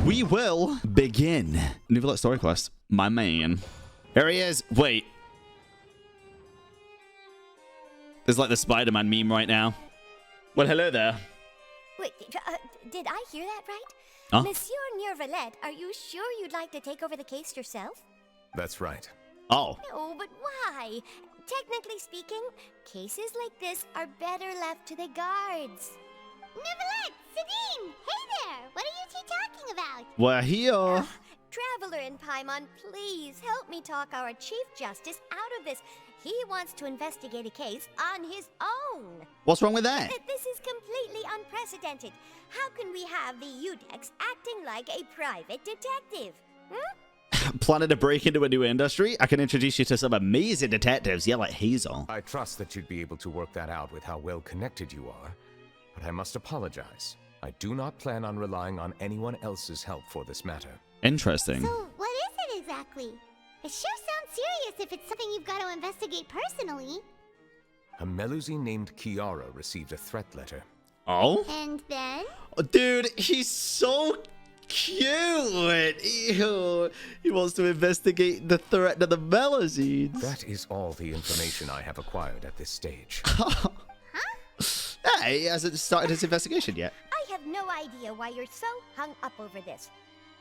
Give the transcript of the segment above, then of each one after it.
We will begin. Neuvillette story quest. My man. Here he is. Wait. There's like the Spider-Man meme right now. Well, hello there. Wait, did I hear that right? Huh? Monsieur Neuvillette, are you sure you'd like to take over the case yourself? That's right. Oh. No, but why? Technically speaking, cases like this are better left to the guards. Neuvillette! Sidine! Hey there! What are you two talking about? We're here. Traveler in Paimon, please help me talk our Chief Justice out of this. He wants to investigate a case on his own. What's wrong with that? This is completely unprecedented. How can we have the Udex acting like a private detective? Planning to break into a new industry? I can introduce you to some amazing detectives. Yeah, like Hazel. I trust that you'd be able to work that out with how well connected you are, but I must apologize. I do not plan on relying on anyone else's help for this matter. Interesting. So, what is it exactly? It sure sounds serious if it's something you've got to investigate personally. A Melusine named Kiara received a threat letter. Oh? And then? Oh, dude, he's so cute. Ew. He wants to investigate the threat to the Melusines. That is all the information I have acquired at this stage. Hey, he hasn't started his investigation yet. I have no idea why you're so hung up over this.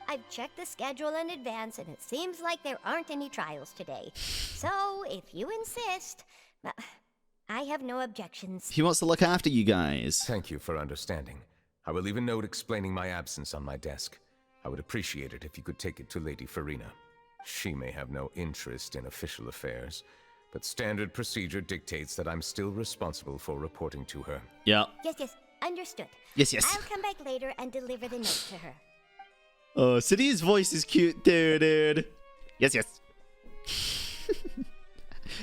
I've checked the schedule in advance, and it seems like there aren't any trials today. So, if you insist, I have no objections. He wants to look after you guys. Thank you for understanding. I will leave a note explaining my absence on my desk. I would appreciate it if you could take it to Lady Farina. She may have no interest in official affairs, but standard procedure dictates that I'm still responsible for reporting to her. Yeah. Yes, understood. Yes. I'll come back later and deliver the note to her. Oh, City's voice is cute too, dude. Yes.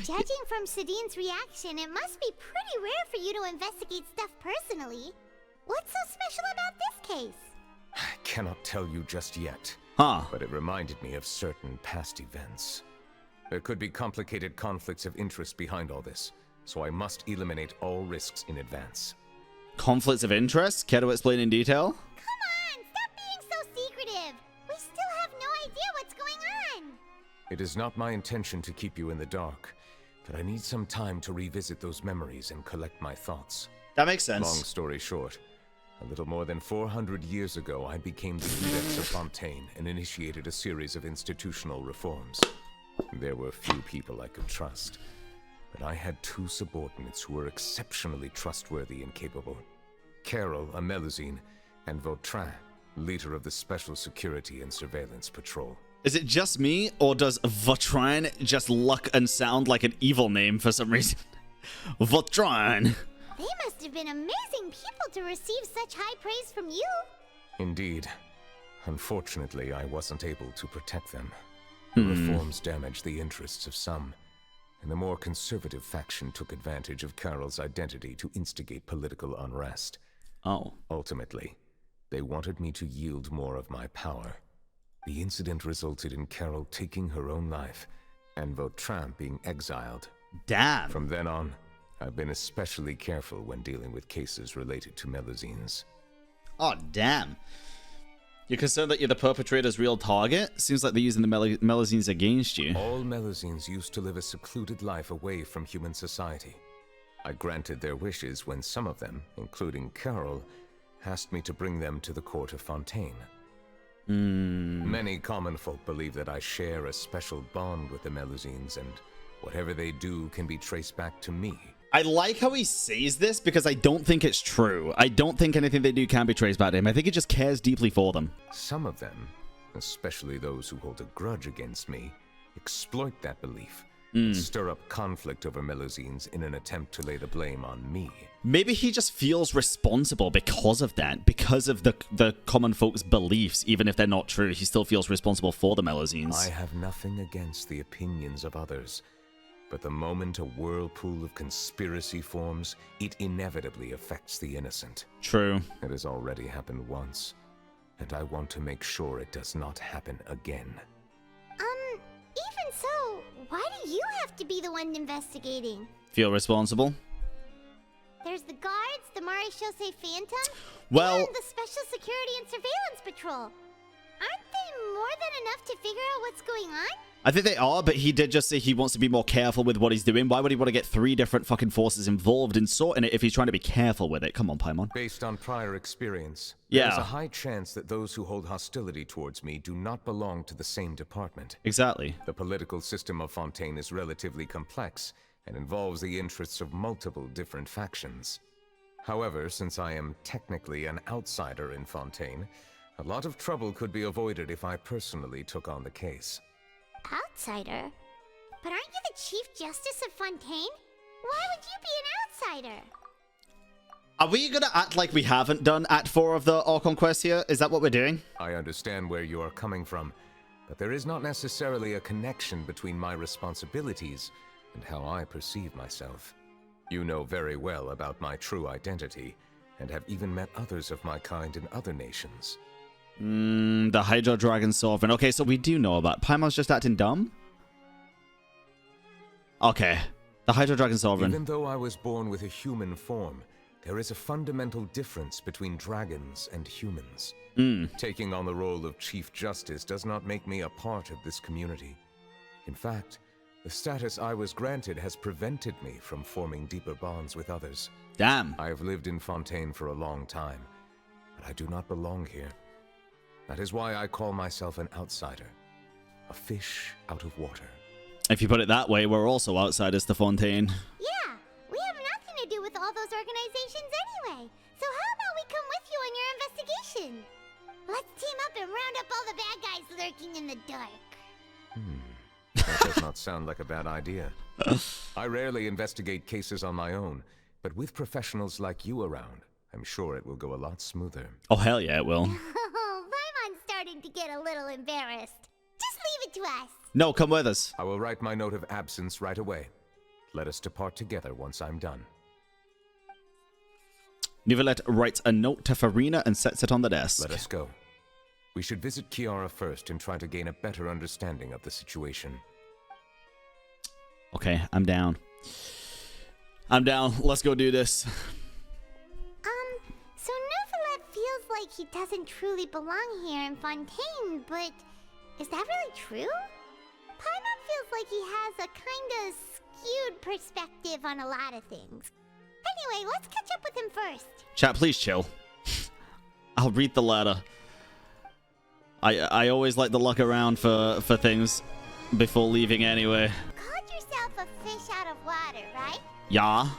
Judging from Sidine's reaction, it must be pretty rare for you to investigate stuff personally. What's so special about this case? I cannot tell you just yet, Huh. but it reminded me of certain past events. There could be complicated conflicts of interest behind all this, so I must eliminate all risks in advance. Conflicts of interest? Care to explain in detail? Come on, stop being so secretive. We still have no idea what's going on. It is not my intention to keep you in the dark, but I need some time to revisit those memories and collect my thoughts. That makes sense. Long story short, a little more than 400 years ago, I became the Udex of Fontaine and initiated a series of institutional reforms. There were few people I could trust, but I had two subordinates who were exceptionally trustworthy and capable. Carole, a Melusine, and Vautrin, leader of the Special Security and Surveillance Patrol. Is it just me, or does Vautrin just look and sound like an evil name for some reason? Vautrin. They must have been amazing people to receive such high praise from you. Indeed. Unfortunately, I wasn't able to protect them. The reforms damaged the interests of some, and the more conservative faction took advantage of Carole's identity to instigate political unrest. Oh. Ultimately, they wanted me to yield more of my power. The incident resulted in Carole taking her own life, and Vautrin being exiled. Damn. From then on, I've been especially careful when dealing with cases related to Melusines. Oh, damn. You're concerned that you're the perpetrator's real target? Seems like they're using the Melusines against you. All Melusines used to live a secluded life away from human society. I granted their wishes when some of them, including Carole, asked me to bring them to the court of Fontaine. Many common folk believe that I share a special bond with the Melusines, and whatever they do can be traced back to me. I like how he says this because I don't think it's true. I don't think anything they do can be traced back to him. I think he just cares deeply for them. Some of them, especially those who hold a grudge against me, exploit that belief and stir up conflict over Melusines in an attempt to lay the blame on me. Maybe he just feels responsible because of that, because of the common folks' beliefs, even if they're not true. He still feels responsible for the Melusines. I have nothing against the opinions of others, but the moment a whirlpool of conspiracy forms, it inevitably affects the innocent. True. It has already happened once, and I want to make sure it does not happen again. Even so, why do you have to be the one investigating? Feel responsible? There's the guards, the Maréchaussée Phantom, Well, and the Special Security and Surveillance Patrol. than enough to figure out what's going on? I think they are, but he did just say he wants to be more careful with what he's doing. Why would he want to get 3 different fucking forces involved in sorting it if he's trying to be careful with it? Come on, Paimon. Based on prior experience, yeah, there's a high chance that those who hold hostility towards me do not belong to the same department. Exactly. The political system of Fontaine is relatively complex and involves the interests of multiple different factions. However, since I am technically an outsider in Fontaine, a lot of trouble could be avoided if I personally took on the case. Outsider? But aren't you the Chief Justice of Fontaine? Why would you be an outsider? Are we gonna act like we haven't done Act 4 of the Archon quest here? Is that what we're doing? I understand where you are coming from, but there is not necessarily a connection between my responsibilities and how I perceive myself. You know very well about my true identity, and have even met others of my kind in other nations. The Hydro Dragon Sovereign. Okay, so we do know about Paimon's just acting dumb? Okay. The Hydro Dragon Sovereign. Even though I was born with a human form, there is a fundamental difference between dragons and humans. Taking on the role of Chief Justice does not make me a part of this community. In fact, the status I was granted has prevented me from forming deeper bonds with others. Damn. I have lived in Fontaine for a long time, but I do not belong here. That is why I call myself an outsider. A fish out of water. If you put it that way, we're also outsiders to Fontaine. Yeah, we have nothing to do with all those organizations anyway. So how about we come with you on your investigation? Let's team up and round up all the bad guys lurking in the dark. That does not sound like a bad idea. I rarely investigate cases on my own, but with professionals like you around, I'm sure it will go a lot smoother. Oh, hell yeah, it will. Oh, Paimon's starting to get a little embarrassed. Just leave it to us. No, come with us. I will write my note of absence right away. Let us depart together once I'm done. Neuvillette writes a note to Farina and sets it on the desk. Let us go. We should visit Kiara first and try to gain a better understanding of the situation. Okay, I'm down. I'm down. Let's go do this. So Neuvillette feels like he doesn't truly belong here in Fontaine, but is that really true? Paimon feels like he has a kinda skewed perspective on a lot of things. Anyway, let's catch up with him first. Chat, please chill. I'll read the letter. I always like to look around for things before leaving anyway. Called yourself a fish out of water, right? Yeah.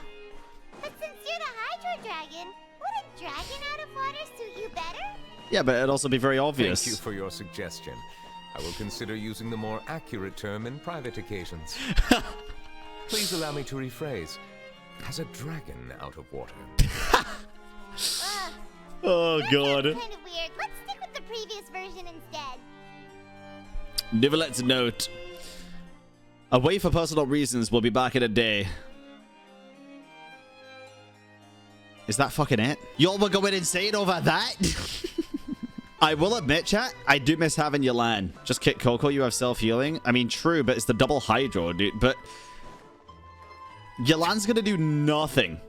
But since you're the Hydro Dragon, would a dragon out of water suit you better? Yeah, but it'd also be very obvious. Thank you for your suggestion. I will consider using the more accurate term in private occasions. Please allow me to rephrase. As a dragon out of water. Oh, God. That's kind of weird. Let's stick with the previous version instead. Neuvillette's note. Away for personal reasons. We'll be back in a day. Is that fucking it? Y'all were going insane over that? I will admit, chat, I do miss having Yolan. Just kick Coco, you have self-healing. I mean, true, but it's the double hydro, dude. But Yolan's gonna do nothing.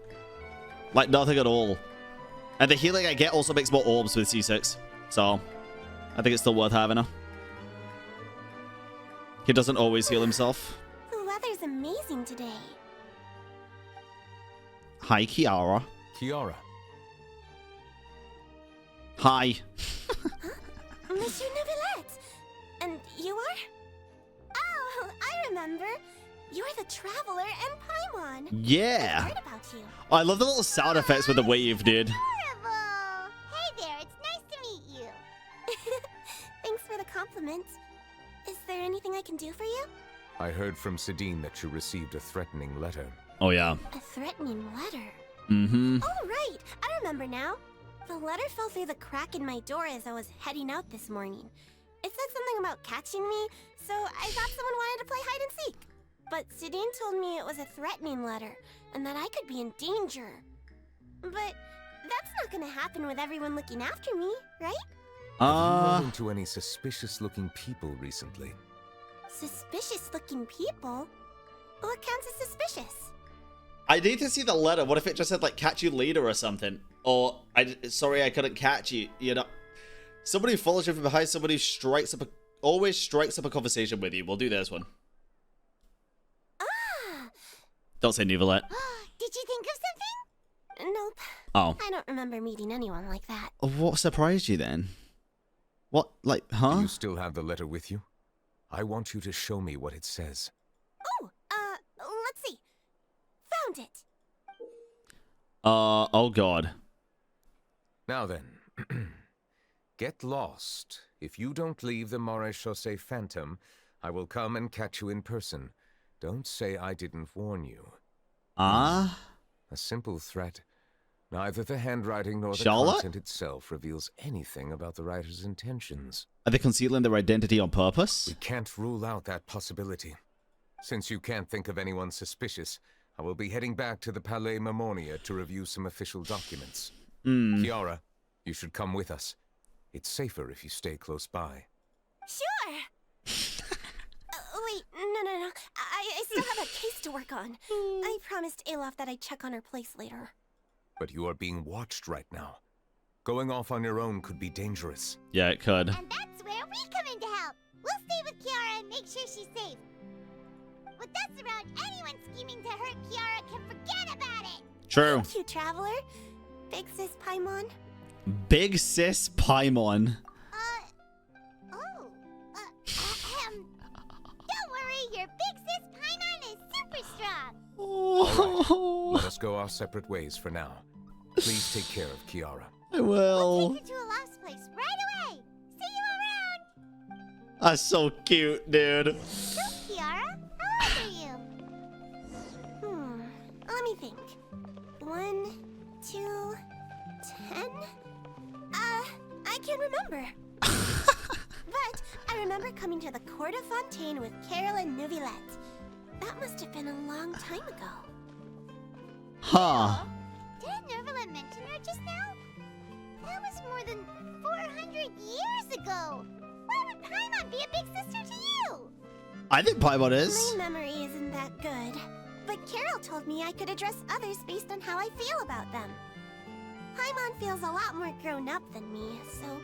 Like, nothing at all. And the healing I get also makes more orbs with C6. So, I think it's still worth having her. He doesn't always heal himself. The weather's amazing today. Hi, Kiara. Kiara. Hi. Monsieur Neuvillette! And you are? Oh, I remember. You're the Traveler and Paimon. Yeah. I heard about you. Oh, I love the little sound effects with the wave, dude. Adorable! Hey there, it's nice to meet you. Thanks for the compliment. Is there anything I can do for you? I heard from Sidine that you received a threatening letter. Oh, yeah. A threatening letter? Mm-hmm. Oh, right. I remember now. The letter fell through the crack in my door as I was heading out this morning. It said something about catching me, so I thought someone wanted to play hide and seek. But Sidine told me it was a threatening letter, and that I could be in danger. But that's not gonna happen with everyone looking after me, right? Have you run into any suspicious-looking people recently? Suspicious-looking people? What counts as suspicious? I need to see the letter. What if it just said, like, catch you later or something? Or, sorry, I couldn't catch you. You know, somebody follows you from behind, somebody strikes up always strikes up a conversation with you. We'll do this one. Ah! Don't say Neuvillette. Did you think of something? Nope. Oh. I don't remember meeting anyone like that. What surprised you then? What, like, huh? Do you still have the letter with you? I want you to show me what it says. Oh, let's see. Found it. Oh god. Now then, get lost. If you don't leave the Maréchaussée Phantom, I will come and catch you in person. Don't say I didn't warn you. Ah? A simple threat. Neither the handwriting nor the Charlotte? content itself reveals anything about the writer's intentions. Are they concealing their identity on purpose? We can't rule out that possibility. Since you can't think of anyone suspicious, I will be heading back to the Palais Mermonia to review some official documents. Kiara, you should come with us. It's safer if you stay close by. Sure. Wait, no. I still have a case to work on. I promised Alof that I'd check on her place later. But you are being watched right now. Going off on your own could be dangerous. Yeah, it could. And that's where we come in to help. We'll stay with Kiara and make sure she's safe. With us around, anyone scheming to hurt Kiara can forget about it. True. Thank you, Traveler. Big Sis Paimon. Big Sis Paimon. Don't worry, your big sis Paimon is super strong. Oh, Let us go our separate ways for now. Please take care of Kiara. I We'll will. take her to a lost place right away. See you around. That's so cute, dude. So, Kiara, how old are you? Let me think. 1, 2, 10? I can't remember. But I remember coming to the Court of Fontaine with Carole and Neuvillette. That must have been a long time ago. Huh. Didn't Neuvillette mention her just now? That was more than 400 years ago. Why would Paimon be a big sister to you? I think Paimon is. My memory isn't that good. But Carole told me I could address others based on how I feel about them. Paimon feels a lot more grown up than me, so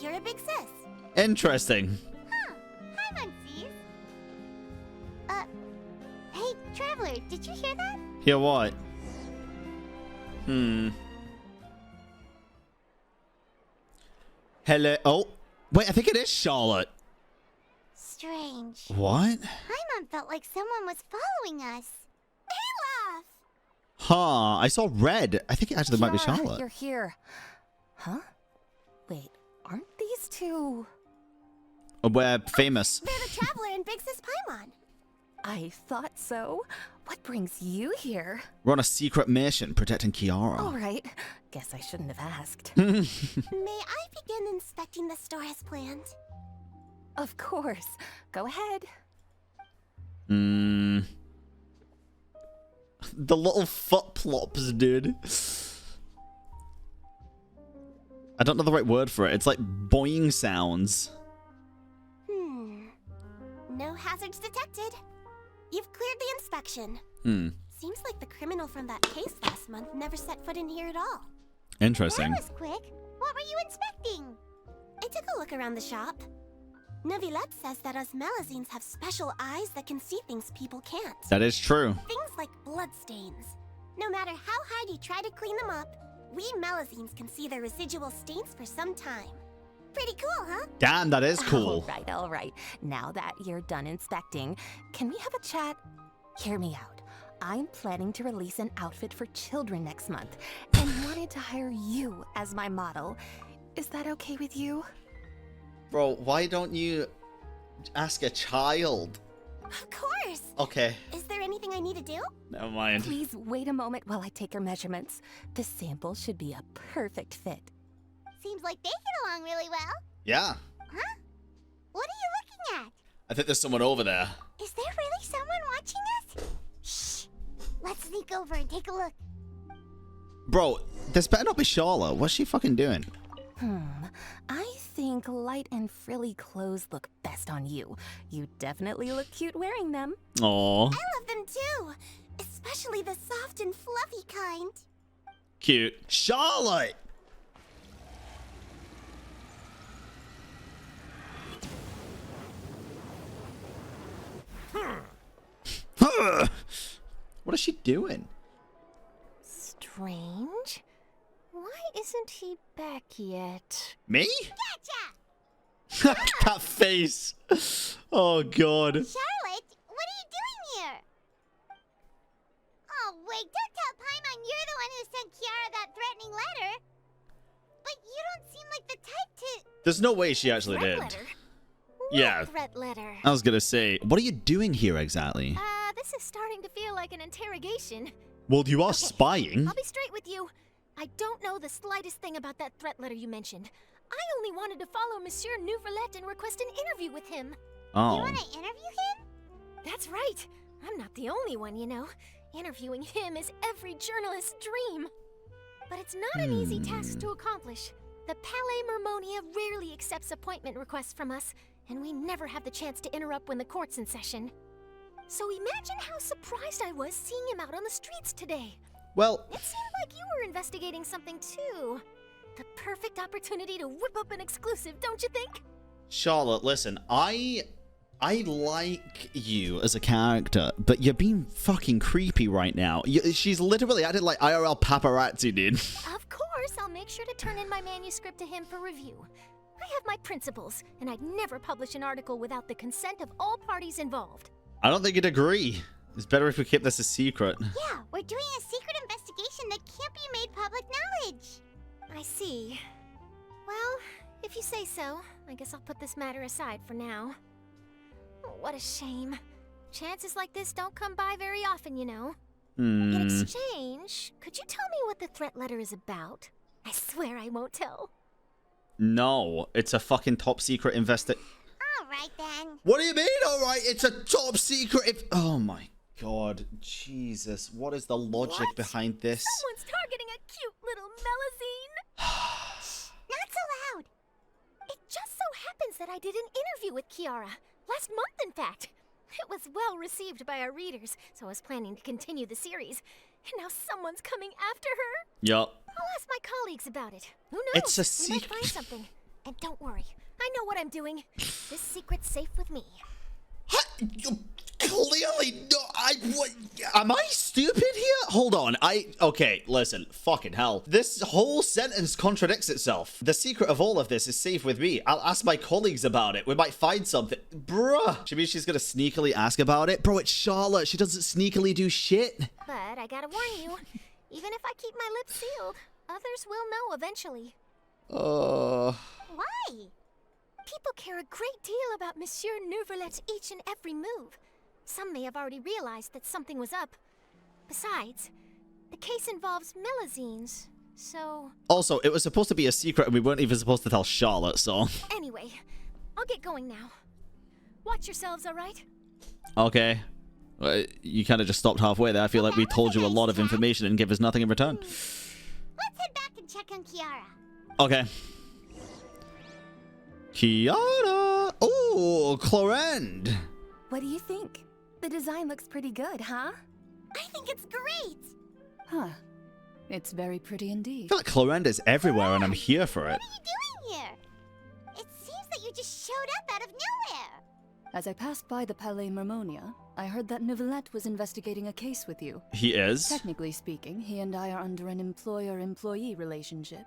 you're a big sis. Interesting. Huh. Paimon sees. Hey, Traveler, did you hear that? Hear what? Hello. Oh, wait, I think it is Charlotte. Strange. What? Paimon felt like someone was following us. Alof! Huh, I saw red. I think it actually might be Kiara, Charlotte. You're here. Huh? Wait, aren't these two? We're famous. They're the Traveler and Big Sis Paimon. I thought so. What brings you here? We're on a secret mission protecting Kiara. All right. Guess I shouldn't have asked. May I begin inspecting the store as planned? Of course. Go ahead. The little foot plops, dude. I don't know the right word for it. It's like boing sounds. No hazards detected. You've cleared the inspection. Seems like the criminal from that case last month never set foot in here at all. Interesting. That was quick. What were you inspecting? I took a look around the shop. Neuvillette says that us Melazines have special eyes that can see things people can't. That is true. Things like bloodstains. No matter how hard you try to clean them up, we Melazines can see their residual stains for some time. Pretty cool, huh? Damn, that is cool. All right. Now that you're done inspecting, can we have a chat? Hear me out. I'm planning to release an outfit for children next month and wanted to hire you as my model. Is that okay with you? Bro, why don't you ask a child? Of course. Okay, Is there anything I need to do? never mind. Please wait a moment while I take your measurements. The sample should be a perfect fit. Seems like they get along really well. Yeah, Huh? What are you looking at? I think there's someone over there. Is there really someone watching us? Shh. Let's sneak over and take a look. Bro, this better not be Charlotte. What's she fucking doing? I think light and frilly clothes look best on you. You definitely look cute wearing them. Aw, I love them too. Especially the soft and fluffy kind. cute. Charlotte! What is she doing? Strange. Why isn't he back yet? Me? Gotcha! That face. Oh, God. Charlotte, what are you doing here? Oh, wait, don't tell Paimon you're the one who sent Kiara that threatening letter. But you don't seem like the type to... There's no way she actually Threat did. letter? Yeah. What threat letter? I was going to say, what are you doing here exactly? This is starting to feel like an interrogation. Well, you are Okay, spying. I'll be straight with you. I don't know the slightest thing about that threat letter you mentioned. I only wanted to follow Monsieur Neuvillette and request an interview with him. Oh. You want to interview him? That's right. I'm not the only one, you know. Interviewing him is every journalist's dream. But it's not an easy task to accomplish. The Palais Mermonia rarely accepts appointment requests from us, and we never have the chance to interrupt when the court's in session. So imagine how surprised I was seeing him out on the streets today. Well, It seemed like you were investigating something too. The perfect opportunity to whip up an exclusive, don't you think? Charlotte, listen, I like you as a character, but you're being fucking creepy right now. She's literally acted like IRL paparazzi did. Of course, I'll make sure to turn in my manuscript to him for review. I have my principles, and I'd never publish an article without the consent of all parties involved. I don't think you'd agree. It's better if we keep this a secret. Yeah, we're doing a secret investigation that can't be made public knowledge. I see. Well, if you say so, I guess I'll put this matter aside for now. Oh, what a shame. Chances like this don't come by very often, you know. In exchange, could you tell me what the threat letter is about? I swear I won't tell. No, it's a fucking top secret All right, then. What do you mean, alright? It's a top secret Oh my god. Jesus. What is the logic What? behind this? Someone's targeting a cute little melusine. Not so loud. It just so happens that I did an interview with Kiara. Last month, in fact. It was well received by our readers, so I was planning to continue the series. And now someone's coming after her. Yup. I'll ask my colleagues about it. Who knows? It's a We might secret. find something. And don't worry, I know what I'm doing. This secret's safe with me. Clearly, no. Am I stupid here? Hold on. Okay, listen. Fucking hell. This whole sentence contradicts itself. The secret of all of this is safe with me. I'll ask my colleagues about it. We might find something. Bruh. She means she's gonna sneakily ask about it? Bro, it's Charlotte. She doesn't sneakily do shit. But I gotta warn you, even if I keep my lips sealed, others will know eventually. Why? People care a great deal about Monsieur Neuvillette's each and every move. Some may have already realized that something was up. Besides, the case involves melusines, so... Also, it was supposed to be a secret and we weren't even supposed to tell Charlotte, so... Anyway, I'll get going now. Watch yourselves, alright? Okay. You kind of just stopped halfway there. I feel like we told you a lot of information and give us nothing in return. Let's head back and check on Kiara. Okay. Kiara! Oh, Clorinde! What do you think? The design looks pretty good, huh? I think it's great! Huh. It's very pretty I indeed. feel like Clorinde is everywhere and I'm here for it. What are you doing here? It seems that you just showed up out of nowhere. As I passed by the Palais Mermonia, I heard that Neuvillette was investigating a case with you. He is? Technically speaking, he and I are under an employer-employee relationship.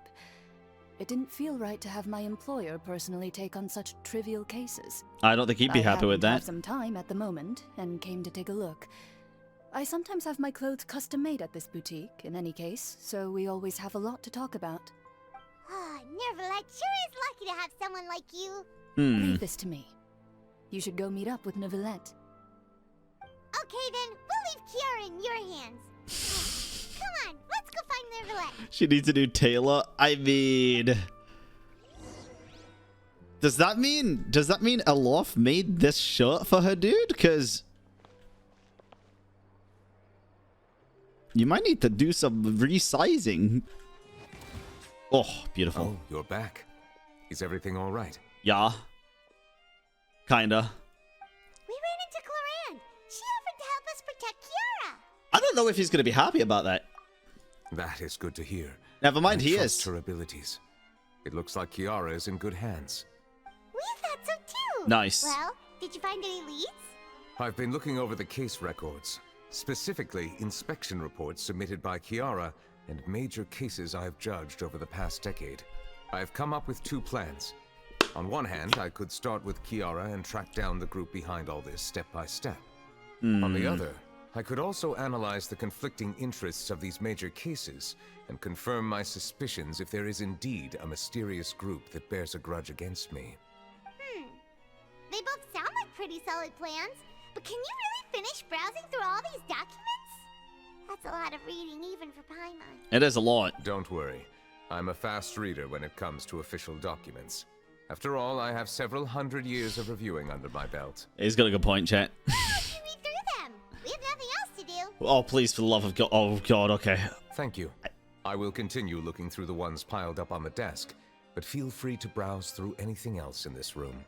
It didn't feel right to have my employer personally take on such trivial cases. I don't think he'd be happy with I have that. some time at the moment and came to take a look. I sometimes have my clothes custom made at this boutique, in any case, so we always have a lot to talk about. Ah, Neuvillette sure is lucky to have someone like you. Leave this to me. You should go meet up with Neuvillette. Okay then, we'll leave Kiara in your hands. Come on, let's go find Neuvillette. She needs a new tailor? I mean... Does that mean Alof made this shirt for her, dude? Because... You might need to do some resizing. Oh, beautiful. Oh, you're back. Is everything all right? Yeah. Kinda. We ran into Clorinde. She offered to help us protect Kiara. I don't know if he's going to be happy about that. That is good to hear. Never mind, I he trust is. her abilities. It looks like Kiara is in good hands. We thought so too. Nice. Well, did you find any leads? I've been looking over the case records, specifically inspection reports submitted by Kiara and major cases I've judged over the past decade. I've come up with 2 plans. On one hand, I could start with Kiara and track down the group behind all this step by step. On the other, I could also analyze the conflicting interests of these major cases and confirm my suspicions if there is indeed a mysterious group that bears a grudge against me. They both sound like pretty solid plans, but can you really finish browsing through all these documents? That's a lot of reading even for Paimon. It is a lot. Don't worry. I'm a fast reader when it comes to official documents. After all, I have several hundred years of reviewing under my belt. He's got a good point, chat. Why don't you read through them? We have nothing else to do. Oh, please, for the love of God. Oh, God, okay. Thank you. I will continue looking through the ones piled up on the desk, but feel free to browse through anything else in this room.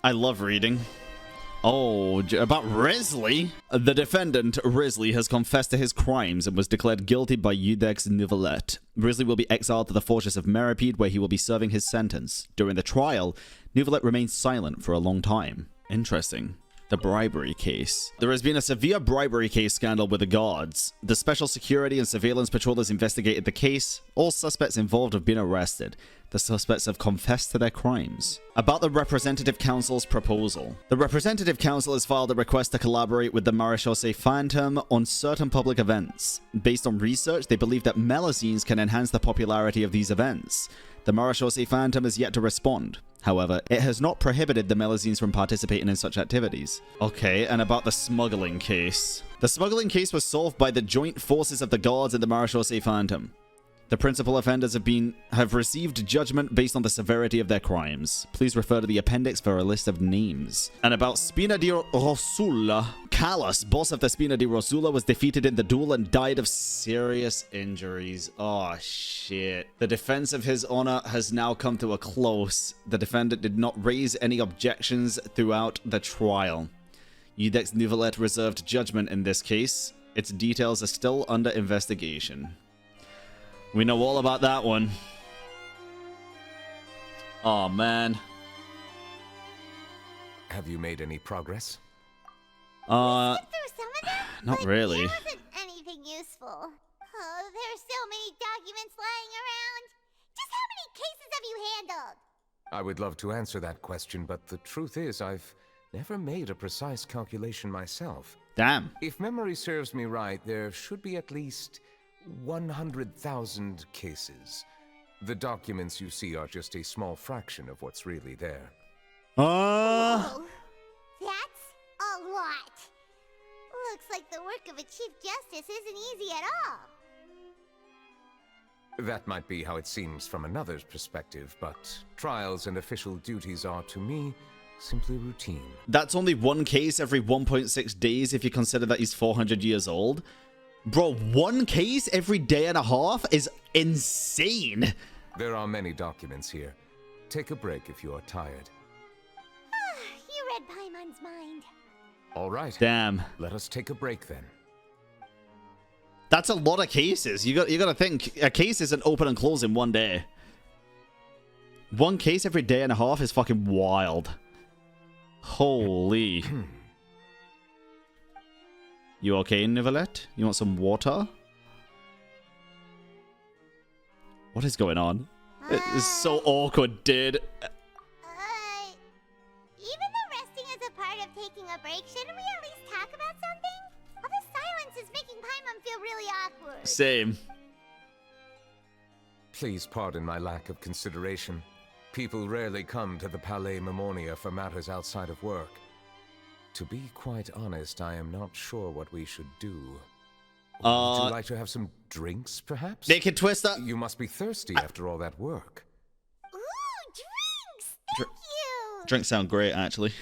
I love reading. Oh, about Wriothesley. The defendant, Wriothesley, has confessed to his crimes and was declared guilty by Iudex Neuvillette. Wriothesley will be exiled to the fortress of Meripede, where he will be serving his sentence. During the trial, Neuvillette remains silent for a long time. Interesting. The bribery case. There has been a severe bribery case scandal with the guards. The special security and surveillance patrollers investigated the case. All suspects involved have been arrested. The suspects have confessed to their crimes. About the Representative Council's proposal. The Representative Council has filed a request to collaborate with the Marechaussee Phantom on certain public events. Based on research, they believe that melusines can enhance the popularity of these events. The Marechaussee Phantom has yet to respond. However, it has not prohibited the melusines from participating in such activities. Okay, and about the smuggling case. The smuggling case was solved by the joint forces of the guards and the Marechaussee Phantom. The principal offenders have received judgment based on the severity of their crimes. Please refer to the appendix for a list of names. And about Spina di Rosula. Callus, boss of the Spina di Rosula, was defeated in the duel and died of serious injuries. Oh, shit. The defense of his honor has now come to a close. The defendant did not raise any objections throughout the trial. Iudex Neuvillette reserved judgment in this case. Its details are still under investigation. We know all about that one. Oh, man. Have you made any progress? Through some of them, not but really. There wasn't anything useful. Oh, there are so many documents lying around. Just how many cases have you handled? I would love to answer that question, but the truth is I've never made a precise calculation myself. Damn. If memory serves me right, there should be at least 100,000 cases. The documents you see are just a small fraction of what's really there. Oh, that's a lot. Looks like the work of a Chief Justice isn't easy at all. That might be how it seems from another's perspective, but trials and official duties are, to me, simply routine. That's only one case every 1.6 days if you consider that he's 400 years old. Bro, one case every day and a half is insane. There are many documents here. Take a break if you are tired. You read Paimon's mind. All right. Damn. Let us take a break then. That's a lot of cases. You got to think, a case isn't open and close in one day. One case every day and a half is fucking wild. Holy. You okay, Neuvillette? You want some water? What is going on? It is so awkward, dude. Even though resting is a part of taking a break, shouldn't we at least talk about something? All this silence is making Paimon feel really awkward. Same. Please pardon my lack of consideration. People rarely come to the Palais Memonia for matters outside of work. To be quite honest, I am not sure what we should do. Would you like to have some drinks, perhaps? Naked Twister. You must be thirsty after all that work. Ooh, drinks! Thank you! Drinks sound great, actually.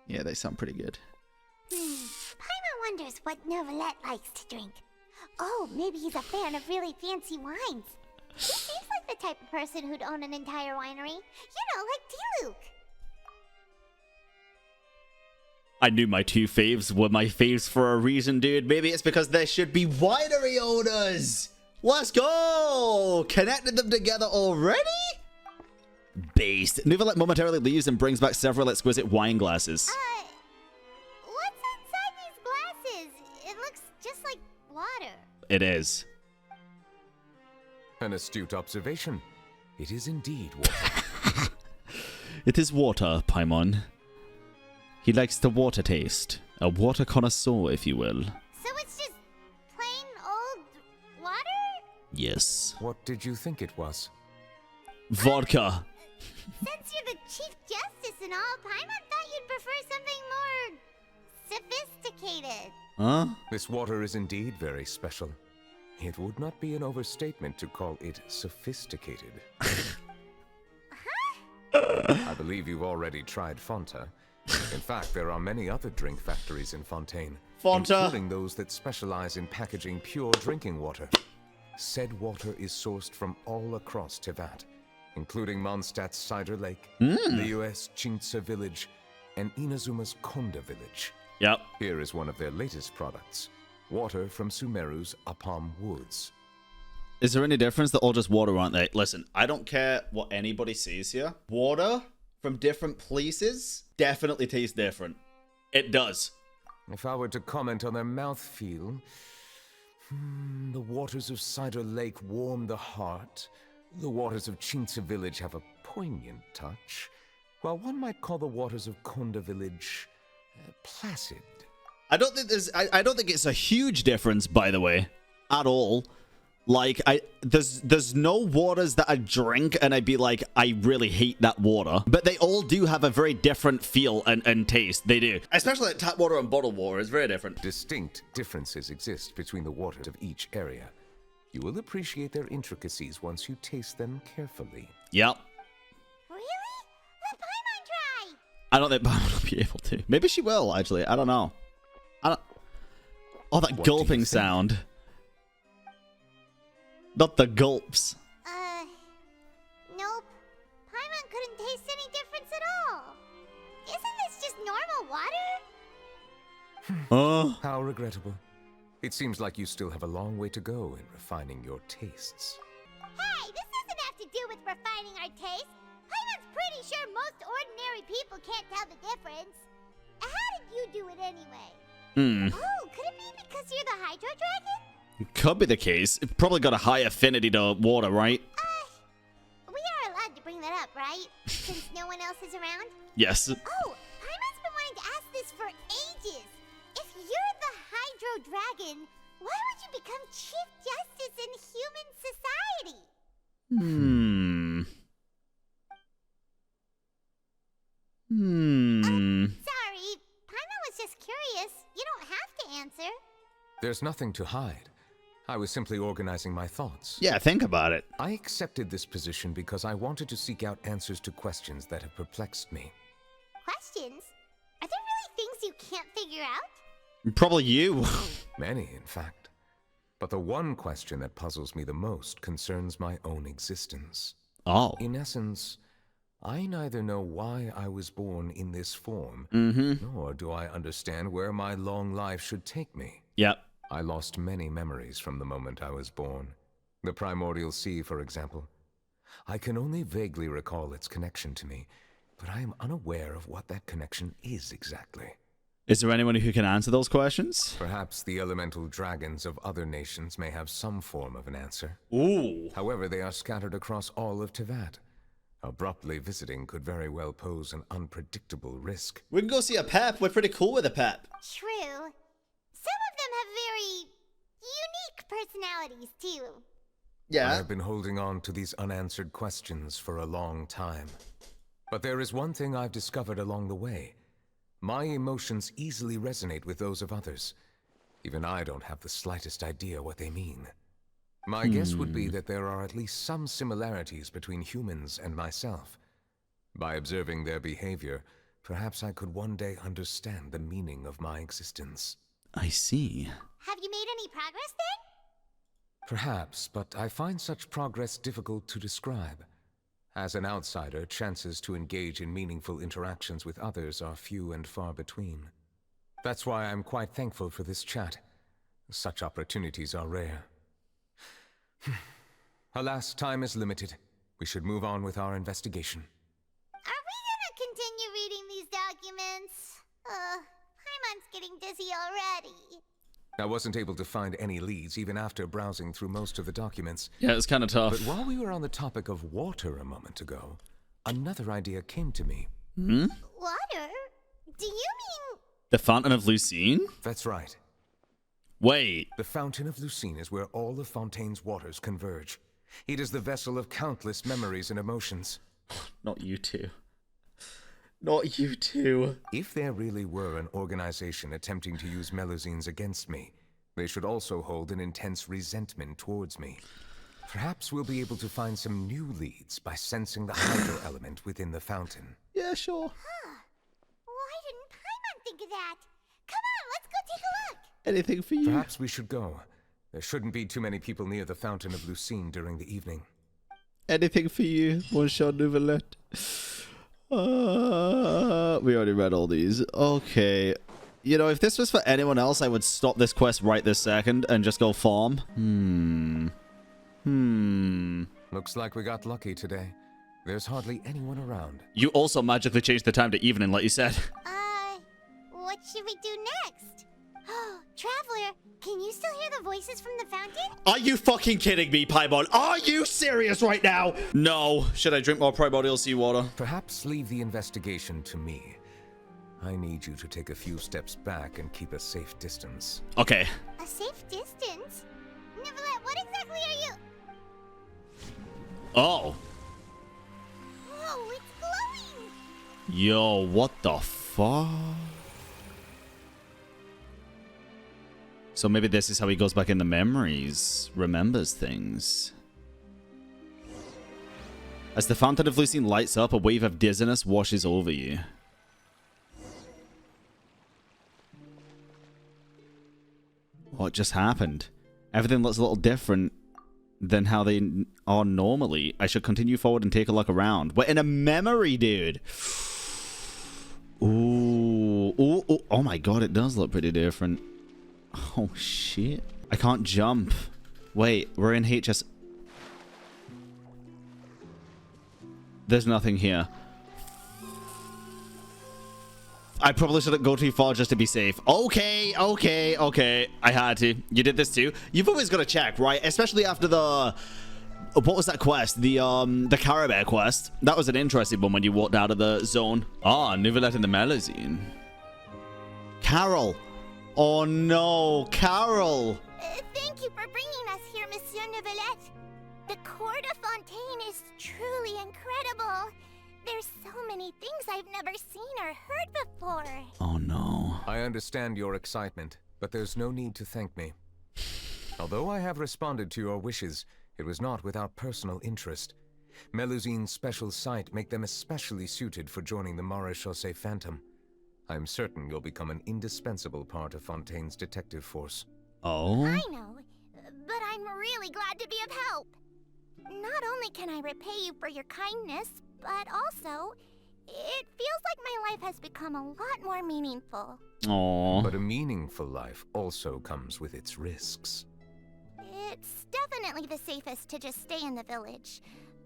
Yeah, they sound pretty good. Paimon wonders what Neuvillette likes to drink. Oh, maybe he's a fan of really fancy wines. He seems like the type of person who'd own an entire winery. You know, like T-Luke. I knew my two faves were my faves for a reason, dude. Maybe it's because there should be winery owners. Let's go! Connected them together already? Based. Neuvillette momentarily leaves and brings back several exquisite wine glasses. What's inside these glasses? It looks just like water. It is. An astute observation. It is indeed water. It is water, Paimon. He likes the water taste. A water connoisseur, if you will. So it's just plain old water? Yes. What did you think it was? Vodka. Since you're the Chief Justice and all, Paimon thought you'd prefer something more sophisticated. Huh? This water is indeed very special. It would not be an overstatement to call it sophisticated. I believe you've already tried Fonta. In fact, there are many other drink factories in Fontaine, Fonta. including those that specialize in packaging pure drinking water. Said water is sourced from all across Tevat, including Mondstadt's Cider Lake, the US Chintsa Village, and Inazuma's Konda Village. Yep. Here is one of their latest products, water from Sumeru's Apam Woods. Is there any difference? They're all just water, aren't they? Listen, I don't care what anybody sees here. Water from different places definitely tastes different. It does. If I were to comment on their mouthfeel, the waters of Cider Lake warm the heart. The waters of Chintsa Village have a poignant touch, while one might call the waters of Konda Village placid. I don't think I don't think it's a huge difference, by the way, at all. Like, there's no waters that I drink and I'd be like, I really hate that water. But they all do have a very different feel and taste. They do. Especially like tap water and bottled water. It's very different. Distinct differences exist between the waters of each area. You will appreciate their intricacies once you taste them carefully. Yep. Really? Let Paimon try! I don't think Paimon will be able to. Maybe she will, actually. I don't know. Oh, that What do you gulping think? sound. Not the gulps. Nope. Paimon couldn't taste any difference at all. Isn't this just normal water? Oh. How regrettable. It seems like you still have a long way to go in refining your tastes. Hey, this doesn't have to do with refining our taste. Paimon's pretty sure most ordinary people can't tell the difference. How did you do it anyway? Oh, could it be because you're the Hydro Dragon? Could be the case. It probably got a high affinity to water, right? We are allowed to bring that up, right? Since no one else is around? Yes. Oh, Paimon's been wanting to ask this for ages. If you're the Hydro Dragon, why would you become Chief Justice in human society? Sorry, Paimon was just curious. You don't have to answer. There's nothing to hide. I was simply organizing my thoughts. Yeah, think about it. I accepted this position because I wanted to seek out answers to questions that have perplexed me. Questions? Are there really things you can't figure out? Probably you. Many, in fact. But the one question that puzzles me the most concerns my own existence. Oh. In essence, I neither know why I was born in this form, nor do I understand where my long life should take me. Yep. I lost many memories from the moment I was born. The primordial sea, for example. I can only vaguely recall its connection to me, but I am unaware of what that connection is exactly. Is there anyone who can answer those questions? Perhaps the elemental dragons of other nations may have some form of an answer. Ooh. However, they are scattered across all of Tevat. Abruptly visiting could very well pose an unpredictable risk. We can go see a pep. We're pretty cool with a pep. True. Some of them have very unique personalities, too. I Yeah. have been holding on to these unanswered questions for a long time. But there is one thing I've discovered along the way. My emotions easily resonate with those of others. Even I don't have the slightest idea what they mean. My guess would be that there are at least some similarities between humans and myself. By observing their behavior, perhaps I could one day understand the meaning of my existence. I see. Have you made any progress then? Perhaps, but I find such progress difficult to describe. As an outsider, chances to engage in meaningful interactions with others are few and far between. That's why I'm quite thankful for this chat. Such opportunities are rare. Alas, time is limited. We should move on with our investigation. Are we gonna continue reading these documents? Paimon's getting dizzy already. I wasn't able to find any leads even after browsing through most of the documents. Yeah, it's kind of tough. But while we were on the topic of water a moment ago, another idea came to me. Water? Do you mean... The Fountain of Lucine? That's right. Wait. The Fountain of Lucine is where all of Fontaine's waters converge. It is the vessel of countless memories and emotions. Not you two. Not you two. If there really were an organization attempting to use Melusines against me, they should also hold an intense resentment towards me. Perhaps we'll be able to find some new leads by sensing the hydro element within the fountain. Yeah, sure. Why didn't Paimon think of that? Come on, let's go take a look. Anything for you? Perhaps we should go. There shouldn't be too many people near the Fountain of Lucine during the evening. Anything for you, Monsieur Neuvillette. We already read all these. Okay. You know, if this was for anyone else, I would stop this quest right this second and just go farm. Looks like we got lucky today. There's hardly anyone around. You also magically changed the time to evening, like you said. What should we do next? Oh, Traveler, can you still hear the voices from the fountain? Are you fucking kidding me, Paimon? Are you serious right now? No. Should I drink more primordial seawater? Perhaps leave the investigation to me. I need you to take a few steps back and keep a safe distance. Okay. A safe distance? Neuvillette, what exactly are you... Oh. Whoa, it's glowing! Yo, what the fuck? So maybe this is how he goes back in the memories, remembers things. As the Fountain of Lucine lights up, a wave of dizziness washes over you. What just happened? Everything looks a little different than how they are normally. I should continue forward and take a look around. We're in a memory, dude. Ooh. Ooh, ooh. Oh my god, it does look pretty different. Oh shit. I can't jump. Wait, we're in HS. There's nothing here. I probably shouldn't go too far just to be safe. Okay. I had to. You did this too. You've always got to check, right? Especially after the... What was that quest? The Carabao quest. That was an interesting one when you walked out of the zone. Ah, Neuvillette in the Melusine. Carole. Oh no, Carole. Thank you for bringing us here, Monsieur Neuvillette. The Court of Fontaine is truly incredible. There's so many things I've never seen or heard before. Oh no. I understand your excitement, but there's no need to thank me. Although I have responded to your wishes, it was not without personal interest. Melusine's special sight make them especially suited for joining the Maréchaussée Phantom. I'm certain you'll become an indispensable part of Fontaine's detective force. Oh? I know, but I'm really glad to be of help. Not only can I repay you for your kindness, but also, it feels like my life has become a lot more meaningful. Aww. But a meaningful life also comes with its risks. It's definitely the safest to just stay in the village,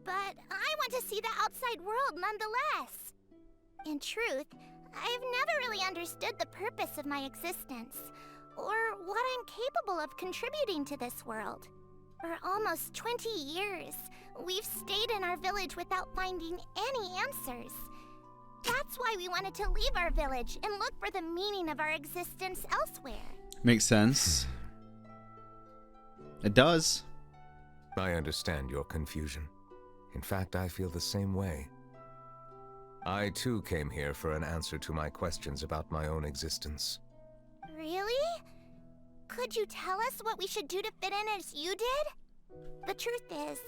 but I want to see the outside world nonetheless. In truth, I've never really understood the purpose of my existence, or what I'm capable of contributing to this world. For almost 20 years, we've stayed in our village without finding any answers. That's why we wanted to leave our village and look for the meaning of our existence elsewhere. Makes sense. It does. I understand your confusion. In fact, I feel the same way. I too came here for an answer to my questions about my own existence. Really? Could you tell us what we should do to fit in as you did? The truth is,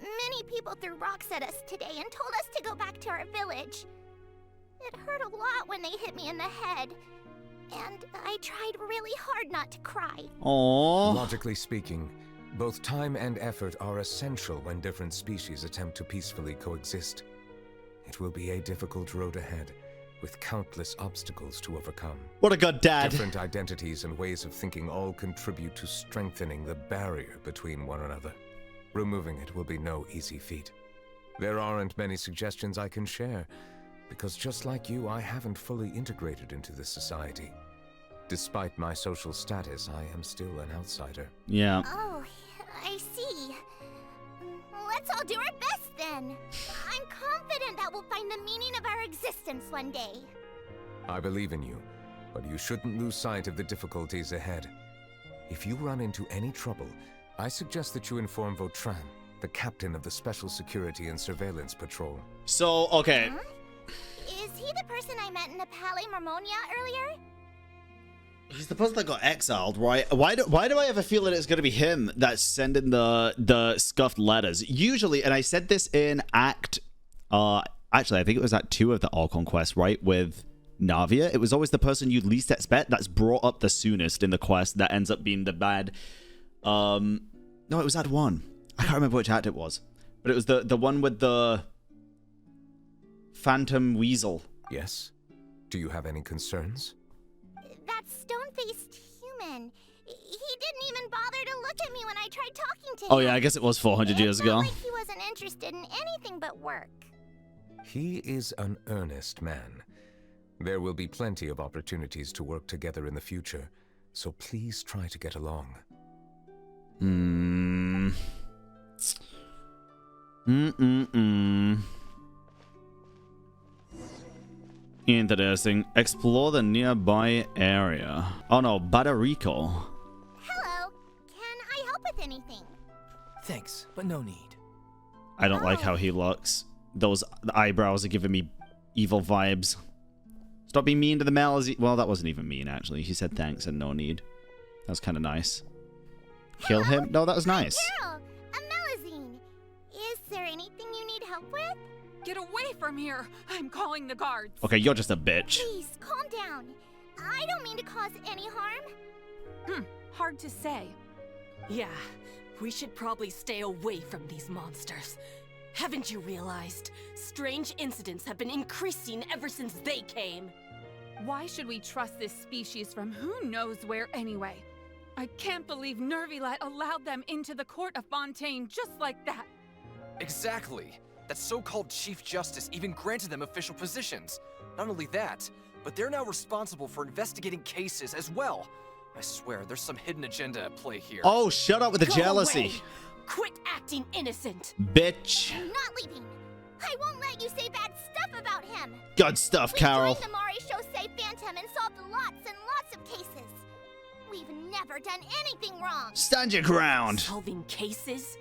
many people threw rocks at us today and told us to go back to our village. It hurt a lot when they hit me in the head, and I tried really hard not to cry. Aww. Logically speaking, both time and effort are essential when different species attempt to peacefully coexist. It will be a difficult road ahead, with countless obstacles to overcome. What a good dad. Different identities and ways of thinking all contribute to strengthening the barrier between one another. Removing it will be no easy feat. There aren't many suggestions I can share, because just like you, I haven't fully integrated into this society. Despite my social status, I am still an outsider. Yeah. Oh, I see. Let's all do our best then. I'm confident that we'll find the meaning of our existence one day. I believe in you, but you shouldn't lose sight of the difficulties ahead. If you run into any trouble, I suggest that you inform Vautrin, the captain of the Special Security and Surveillance Patrol. So, okay. Huh? Is he the person I met in the Palais Marmonia earlier? He's the person that got exiled, right? Why do I have a feeling it's going to be him that's sending the scuffed letters? Usually, and I said this in Act... actually, I think it was Act 2 of the All Conquest, right? With Navia. It was always the person you least expect that's brought up the soonest in the quest that ends up being the bad... No, it was Act 1. I can't remember which act it was. But it was the one with the... Phantom Weasel. Yes? Do you have any concerns? That stone-faced human. He didn't even bother to look at me when I tried talking to him. Oh yeah, I guess it was 400 years ago. Like he wasn't interested in anything but work. He is an earnest man. There will be plenty of opportunities to work together in the future, so please try to get along. Interesting. Explore the nearby area. Oh no, Badarico. Hello. Can I help with anything? Thanks, but no need. I don't like how he looks. Those eyebrows are giving me evil vibes. Stop being mean to the Malazine. Well, that wasn't even mean, actually. He said thanks and no need. That was kind of nice. Kill him? No, that was nice. Carole, a Malazine. Is there anything you need help with? Get away from here! I'm calling the guards. Okay, you're just a bitch. Please, calm down. I don't mean to cause any harm. Hard to say. Yeah, we should probably stay away from these monsters. Haven't you realized? Strange incidents have been increasing ever since they came. Why should we trust this species from who knows where anyway? I can't believe Neuvillette allowed them into the court of Fontaine just like that. Exactly. That so-called Chief Justice even granted them official positions. Not only that, but they're now responsible for investigating cases as well. I swear, there's some hidden agenda at play here. Oh, shut up with the Go jealousy. away. Quit acting innocent. Bitch. I'm not leaving. I won't let you say bad stuff about him. Good stuff, Carole. We joined the Marais-Chaussee Phantom and solved lots and lots of cases. We've never done anything wrong. Stand your ground. Solving cases?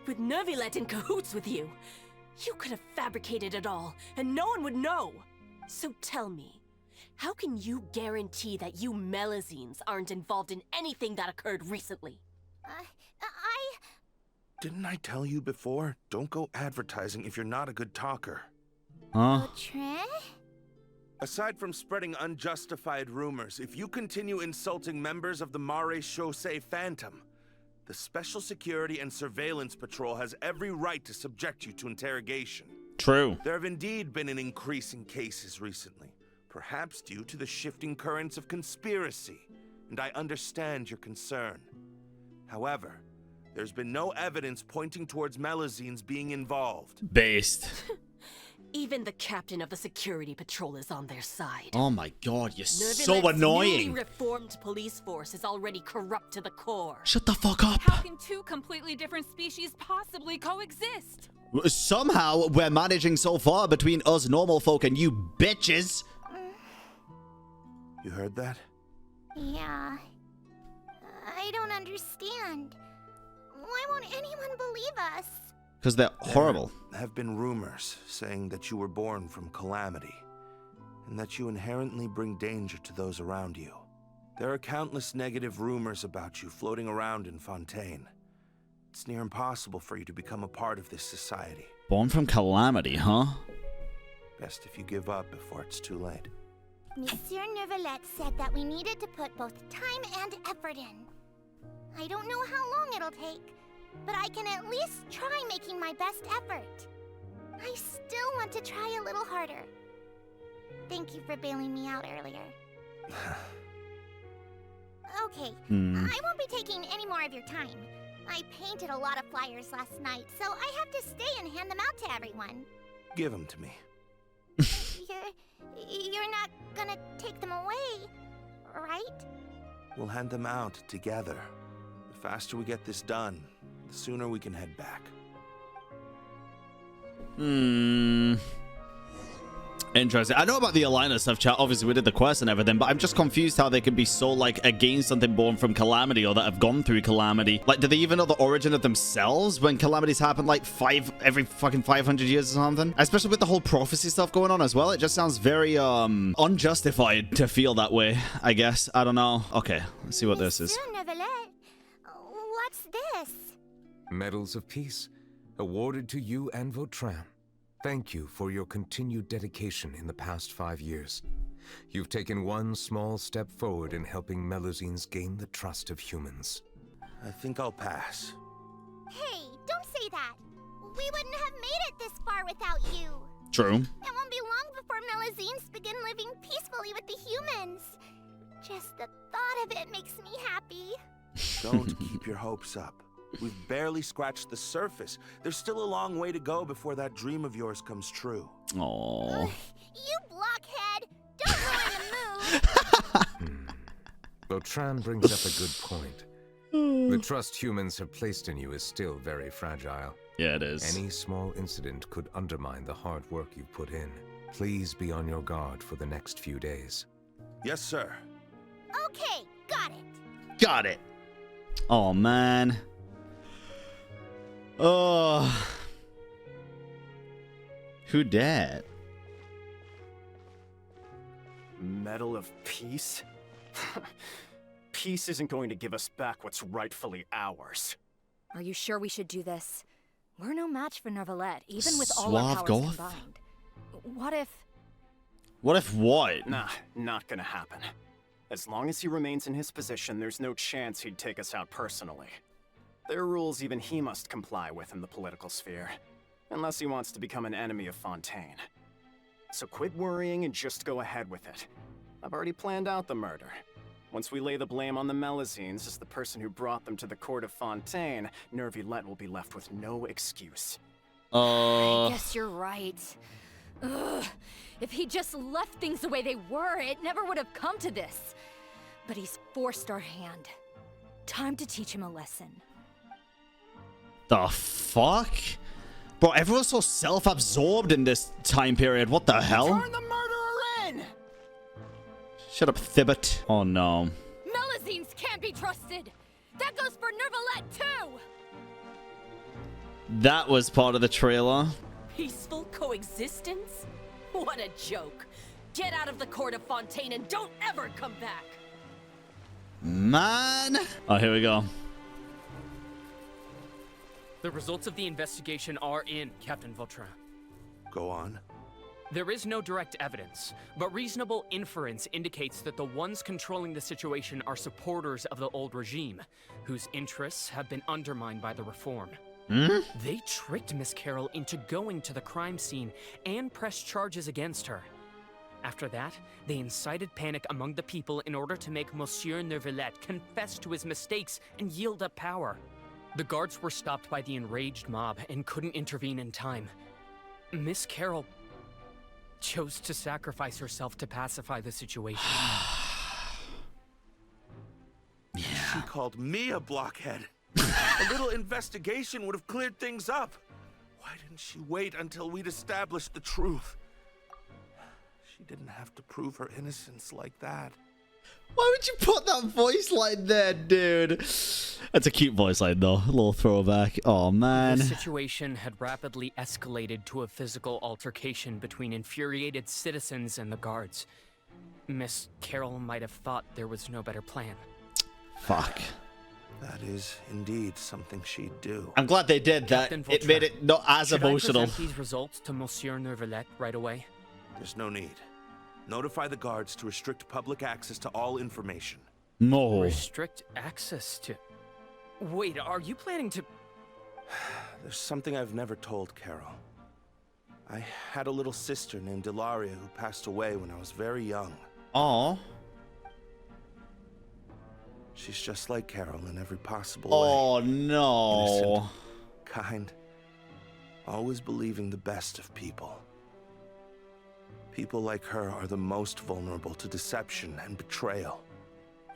With Neuvillette in cahoots with you. You could have fabricated it all, and no one would know. So tell me, how can you guarantee that you Melazines aren't involved in anything that occurred recently? Didn't I tell you before? Don't go advertising if you're not a good talker. Huh? Vautrin? Aside from spreading unjustified rumors, if you continue insulting members of the Marais-Chaussee Phantom, the Special Security and Surveillance Patrol has every right to subject you to interrogation. True. There have indeed been an increase in cases recently, perhaps due to the shifting currents of conspiracy, and I understand your concern. However, there's been no evidence pointing towards Melazines being involved. Based. Even the captain of the security patrol is on their side. Oh my god, you're Neuvillette's so annoying. newly reformed police force is already corrupt to the core. Shut the fuck up. How can two completely different species possibly coexist? Somehow, we're managing so far between us normal folk and you bitches. You heard that? Yeah. I don't understand. Why won't anyone believe us? Because they're horrible. There have been rumors saying that you were born from calamity, and that you inherently bring danger to those around you. There are countless negative rumors about you floating around in Fontaine. It's near impossible for you to become a part of this society. Born from calamity, huh? Best if you give up before it's too late. Monsieur Neuvillette said that we needed to put both time and effort in. I don't know how long it'll take, but I can at least try making my best effort. I still want to try a little harder. Thank you for bailing me out earlier. Okay, I won't be taking any more of your time. I painted a lot of flyers last night, so I have to stay and hand them out to everyone. Give them to me. You're not gonna take them away, right? We'll hand them out together. The faster we get this done, the sooner we can head back. Interesting. I know about the Alina stuff, chat. Obviously, we did the quest and everything, but I'm just confused how they can be so, like, against something born from Calamity or that have gone through Calamity. Like, do they even know the origin of themselves when calamities happen, like, every fucking 500 years or something? Especially with the whole prophecy stuff going on as well. It just sounds very, unjustified to feel that way, I guess. I don't know. Okay, let's see what this is. Neuvillette, what's this? Medals of Peace, awarded to you and Vautrin. Thank you for your continued dedication in the past 5 years. You've taken one small step forward in helping Melusines gain the trust of humans. I think I'll pass. Hey, don't say that. We wouldn't have made it this far without you. True. It won't be long before Melusines begin living peacefully with the humans. Just the thought of it makes me happy. Don't keep your hopes up. We've barely scratched the surface. There's still a long way to go before that dream of yours comes true. Aww. You blockhead! Don't ruin the mood! Vautrin brings up a good point. The trust humans have placed in you is still very fragile. Yeah, it is. Any small incident could undermine the hard work you've put in. Please be on your guard for the next few days. Yes, sir. Okay, got it. Got it. Oh, man. Oh. Who dat? Medal of Peace? Peace isn't going to give us back what's rightfully ours. Are you sure we should do this? We're no match for Neuvillette, even with all Suave our powers Goth? combined. What if... What if what? Nah, not gonna happen. As long as he remains in his position, there's no chance he'd take us out personally. There are rules even he must comply with in the political sphere, unless he wants to become an enemy of Fontaine. So quit worrying and just go ahead with it. I've already planned out the murder. Once we lay the blame on the Melusines as the person who brought them to the court of Fontaine, Neuvillette will be left with no excuse. I guess you're right. Ugh. If he just left things the way they were, it never would have come to this. But he's forced our hand. Time to teach him a lesson. The fuck? Bro, everyone's so self-absorbed in this time period. What the hell? Turn the murderer in! Shut up, Thibbet. Oh, no. Melusines can't be trusted! That goes for Neuvillette, too! That was part of the trailer. Peaceful coexistence? What a joke. Get out of the court of Fontaine and don't ever come back. Man. Oh, here we go. The results of the investigation are in, Captain Vautrin. Go on. There is no direct evidence, but reasonable inference indicates that the ones controlling the situation are supporters of the old regime, whose interests have been undermined by the reform. They tricked Miss Carole into going to the crime scene and pressed charges against her. After that, they incited panic among the people in order to make Monsieur Neuvillette confess to his mistakes and yield up power. The guards were stopped by the enraged mob and couldn't intervene in time. Miss Carole chose to sacrifice herself to pacify the situation. She called me a blockhead. A little investigation would have cleared things up. Why didn't she wait until we'd established the truth? She didn't have to prove her innocence like that. Why would you put that voice line there, dude? That's a cute voice line, though. A little throwback. Oh, man. The situation had rapidly escalated to a physical altercation between infuriated citizens and the guards. Miss Carole might have thought there was no better plan. Fuck. That is indeed something she'd do. I'm glad they did that. Captain It Vautrin, made it not as should emotional. I present these results to Monsieur Neuvillette right away? There's no need. Notify the guards to restrict public access to all information. No. Restrict access to... Wait, are you planning to... There's something I've never told Carole. I had a little sister named Ilaria who passed away when I was very young. Aw. She's just like Carole in every possible way. Oh, no. Innocent, kind, always believing the best of people. People like her are the most vulnerable to deception and betrayal.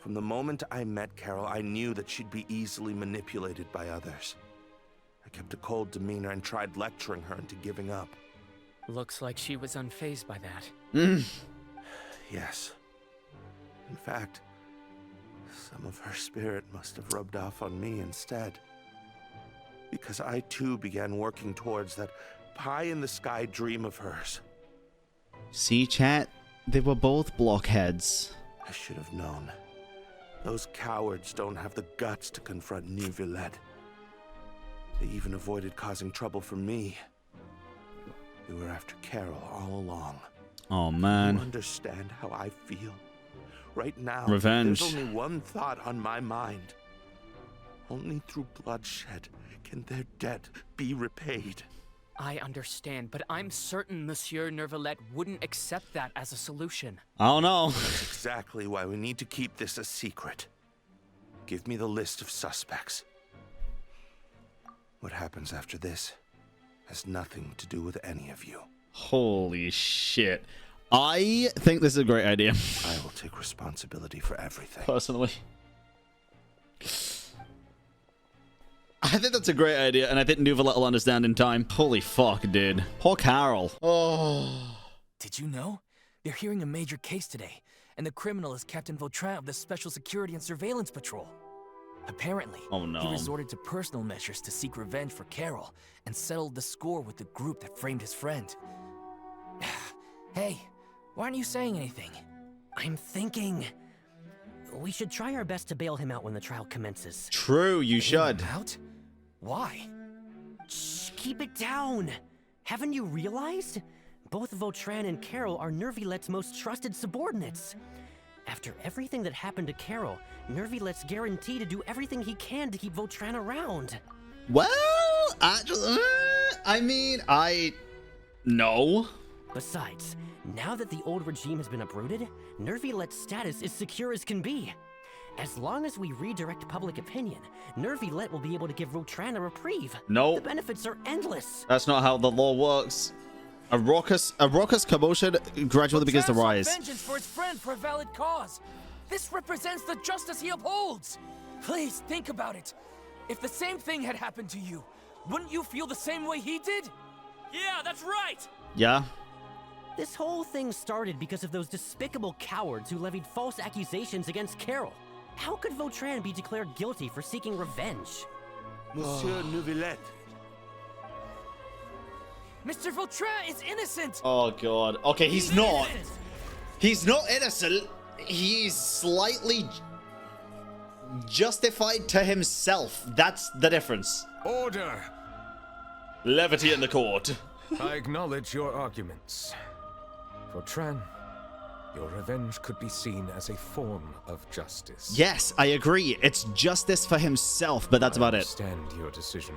From the moment I met Carole, I knew that she'd be easily manipulated by others. I kept a cold demeanor and tried lecturing her into giving up. Looks like she was unfazed by that. Yes. In fact, some of her spirit must have rubbed off on me instead. Because I too began working towards that pie-in-the-sky dream of hers. See, chat? They were both blockheads. I should have known. Those cowards don't have the guts to confront Neuvillette. They even avoided causing trouble for me. They were after Carole all along. Oh, man. You understand how I feel? Right now, Revenge. there's only one thought on my mind. Only through bloodshed can their debt be repaid. I understand, but I'm certain Monsieur Neuvillette wouldn't accept that as a solution. I don't know. That's exactly why we need to keep this a secret. Give me the list of suspects. What happens after this has nothing to do with any of you. Holy shit. I think this is a great idea. I will take responsibility for everything. Personally. I think that's a great idea, and I think Neuvillette will understand in time. Holy fuck, dude. Poor Carole. Oh. Did you know? They're hearing a major case today, and the criminal is Captain Vautrin of the Special Security and Surveillance Patrol. Apparently, oh, no. He resorted to personal measures to seek revenge for Carole, and settled the score with the group that framed his friend. Hey, why aren't you saying anything? I'm thinking... we should try our best to bail him out when the trial commences. True, you should. Bail him out? Why? Shh, keep it down. Haven't you realized? Both Vautrin and Carole are Neuvillette's most trusted subordinates. After everything that happened to Carole, Neuvillette's guaranteed to do everything he can to keep Vautrin around. Well, actually, I mean, no. Besides, now that the old regime has been uprooted, Neuvillette's status is secure as can be. As long as we redirect public opinion, Neuvillette will be able to give Vautrin a reprieve. No. The benefits are endless. That's not how the law works. A raucous commotion gradually begins to rise. Vengeance for his friend for a valid cause. This represents the justice he upholds. Please think about it. If the same thing had happened to you, wouldn't you feel the same way he did? Yeah, that's right. Yeah. This whole thing started because of those despicable cowards who levied false accusations against Carole. How could Vautrin be declared guilty for seeking revenge? Monsieur Neuvillette. Mr. Vautrin is innocent! Oh, God. Okay, he's not. He's not innocent. He's slightly justified to himself. That's the difference. Order! Levity in the court. I acknowledge your arguments. Vautrin, your revenge could be seen as a form of justice. Yes, I agree. It's justice for himself, but that's about it. I understand your decision.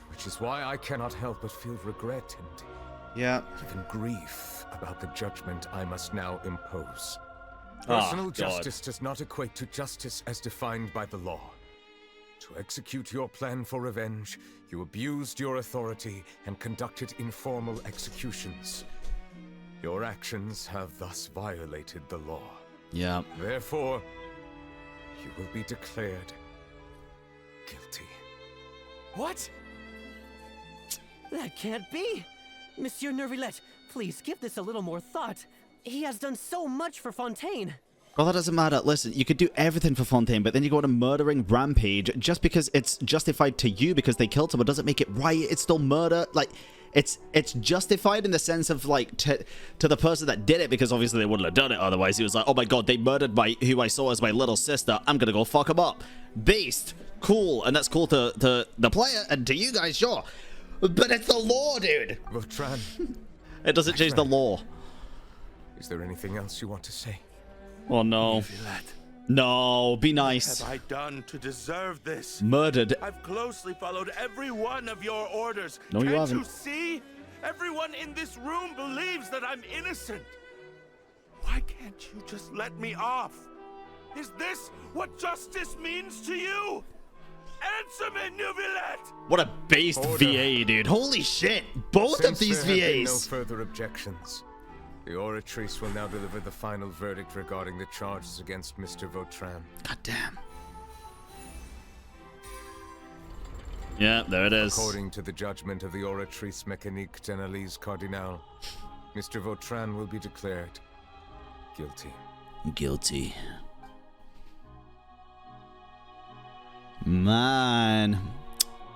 Which is why I cannot help but feel regret and even grief about the judgment I must now impose. Personal justice does not equate to justice as defined by the law. To execute your plan for revenge, you abused your authority and conducted informal executions. Your actions have thus violated the law. Yeah. Therefore, you will be declared guilty. What? That can't be! Monsieur Neuvillette, please give this a little more thought. He has done so much for Fontaine. Well, that doesn't matter. Listen, you could do everything for Fontaine, but then you go on a murdering rampage just because it's justified to you because they killed someone doesn't make it right. It's still murder. Like, it's justified in the sense of, like, to the person that did it, because obviously they wouldn't have done it otherwise. He was like, oh my god, they murdered who I saw as my little sister. I'm gonna go fuck him up. Based. Cool. And that's cool to the player and to you guys, sure. But it's the law, dude. Vautrin. It doesn't change the law. Is there anything else you want to say? Oh, no. Neuvillette. No, be nice. What have I done to deserve this? Murdered. I've closely followed every one of your orders. No, you haven't. Can't you see? Everyone in this room believes that I'm innocent. Why can't you just let me off? Is this what justice means to you? Answer me, Neuvillette! What a based VA, dude. Holy shit. Both of these There have been no VAs. further objections. The Oratrice will now deliver the final verdict regarding the charges against Mr. Vautrin. God damn. Yeah, there it is. According to the judgment of the Oratrice Mécanique d'Analyse Cardinal, Mr. Vautrin will be declared guilty. Guilty. Man.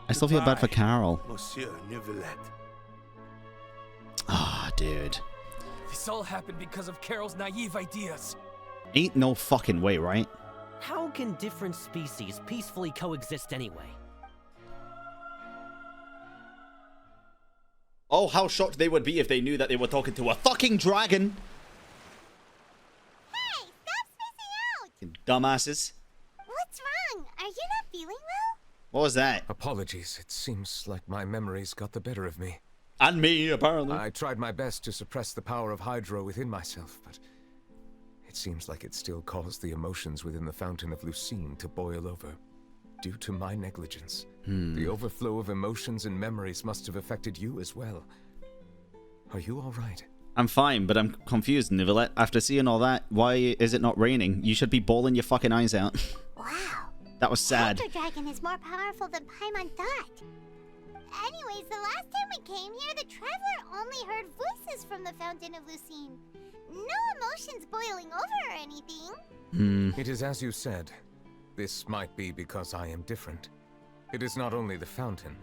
I still feel bad for Carole. Monsieur Neuvillette. Ah, dude. This all happened because of Carol's naive ideas. Ain't no fucking way, right? How can different species peacefully coexist anyway? Oh, how shocked they would be if they knew that they were talking to a fucking dragon. Hey, stop spacing out! You dumbasses. What's wrong? Are you not feeling well? What was that? Apologies. It seems like my memories got the better of me. And me, apparently. I tried my best to suppress the power of Hydro within myself, but it seems like it still caused the emotions within the fountain of Lucine to boil over. Due to my negligence, the overflow of emotions and memories must have affected you as well. Are you all right? I'm fine, but I'm confused, Neuvillette. After seeing all that, why is it not raining? You should be bawling your fucking eyes out. Wow. That was sad. Hydro Dragon is more powerful than Paimon thought. Anyways, the last time we came here, the Traveler only heard voices from the Fountain of Lucine. No emotions boiling over or anything. It is as you said. This might be because I am different. It is not only the fountain.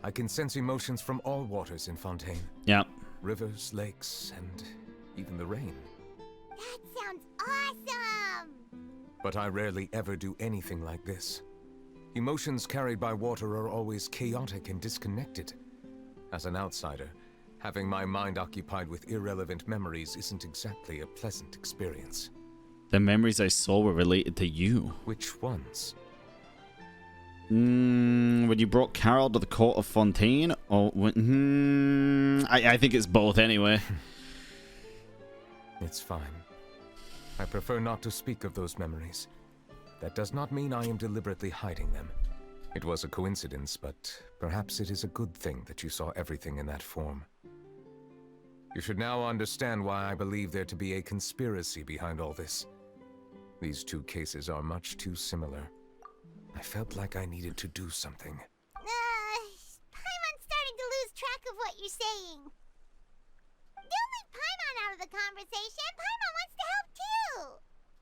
I can sense emotions from all waters in Fontaine. Yeah. Rivers, lakes, and even the rain. That sounds awesome! But I rarely ever do anything like this. Emotions carried by water are always chaotic and disconnected. As an outsider, having my mind occupied with irrelevant memories isn't exactly a pleasant experience. The memories I saw were related to you. Which ones? When you brought Carole to the court of Fontaine, or when... I think it's both anyway. It's fine. I prefer not to speak of those memories. That does not mean I am deliberately hiding them. It was a coincidence, but perhaps it is a good thing that you saw everything in that form. You should now understand why I believe there to be a conspiracy behind all this. These two cases are much too similar. I felt like I needed to do something. Paimon's starting to lose track of what you're saying. Don't leave Paimon out of the conversation. Paimon wants to help too.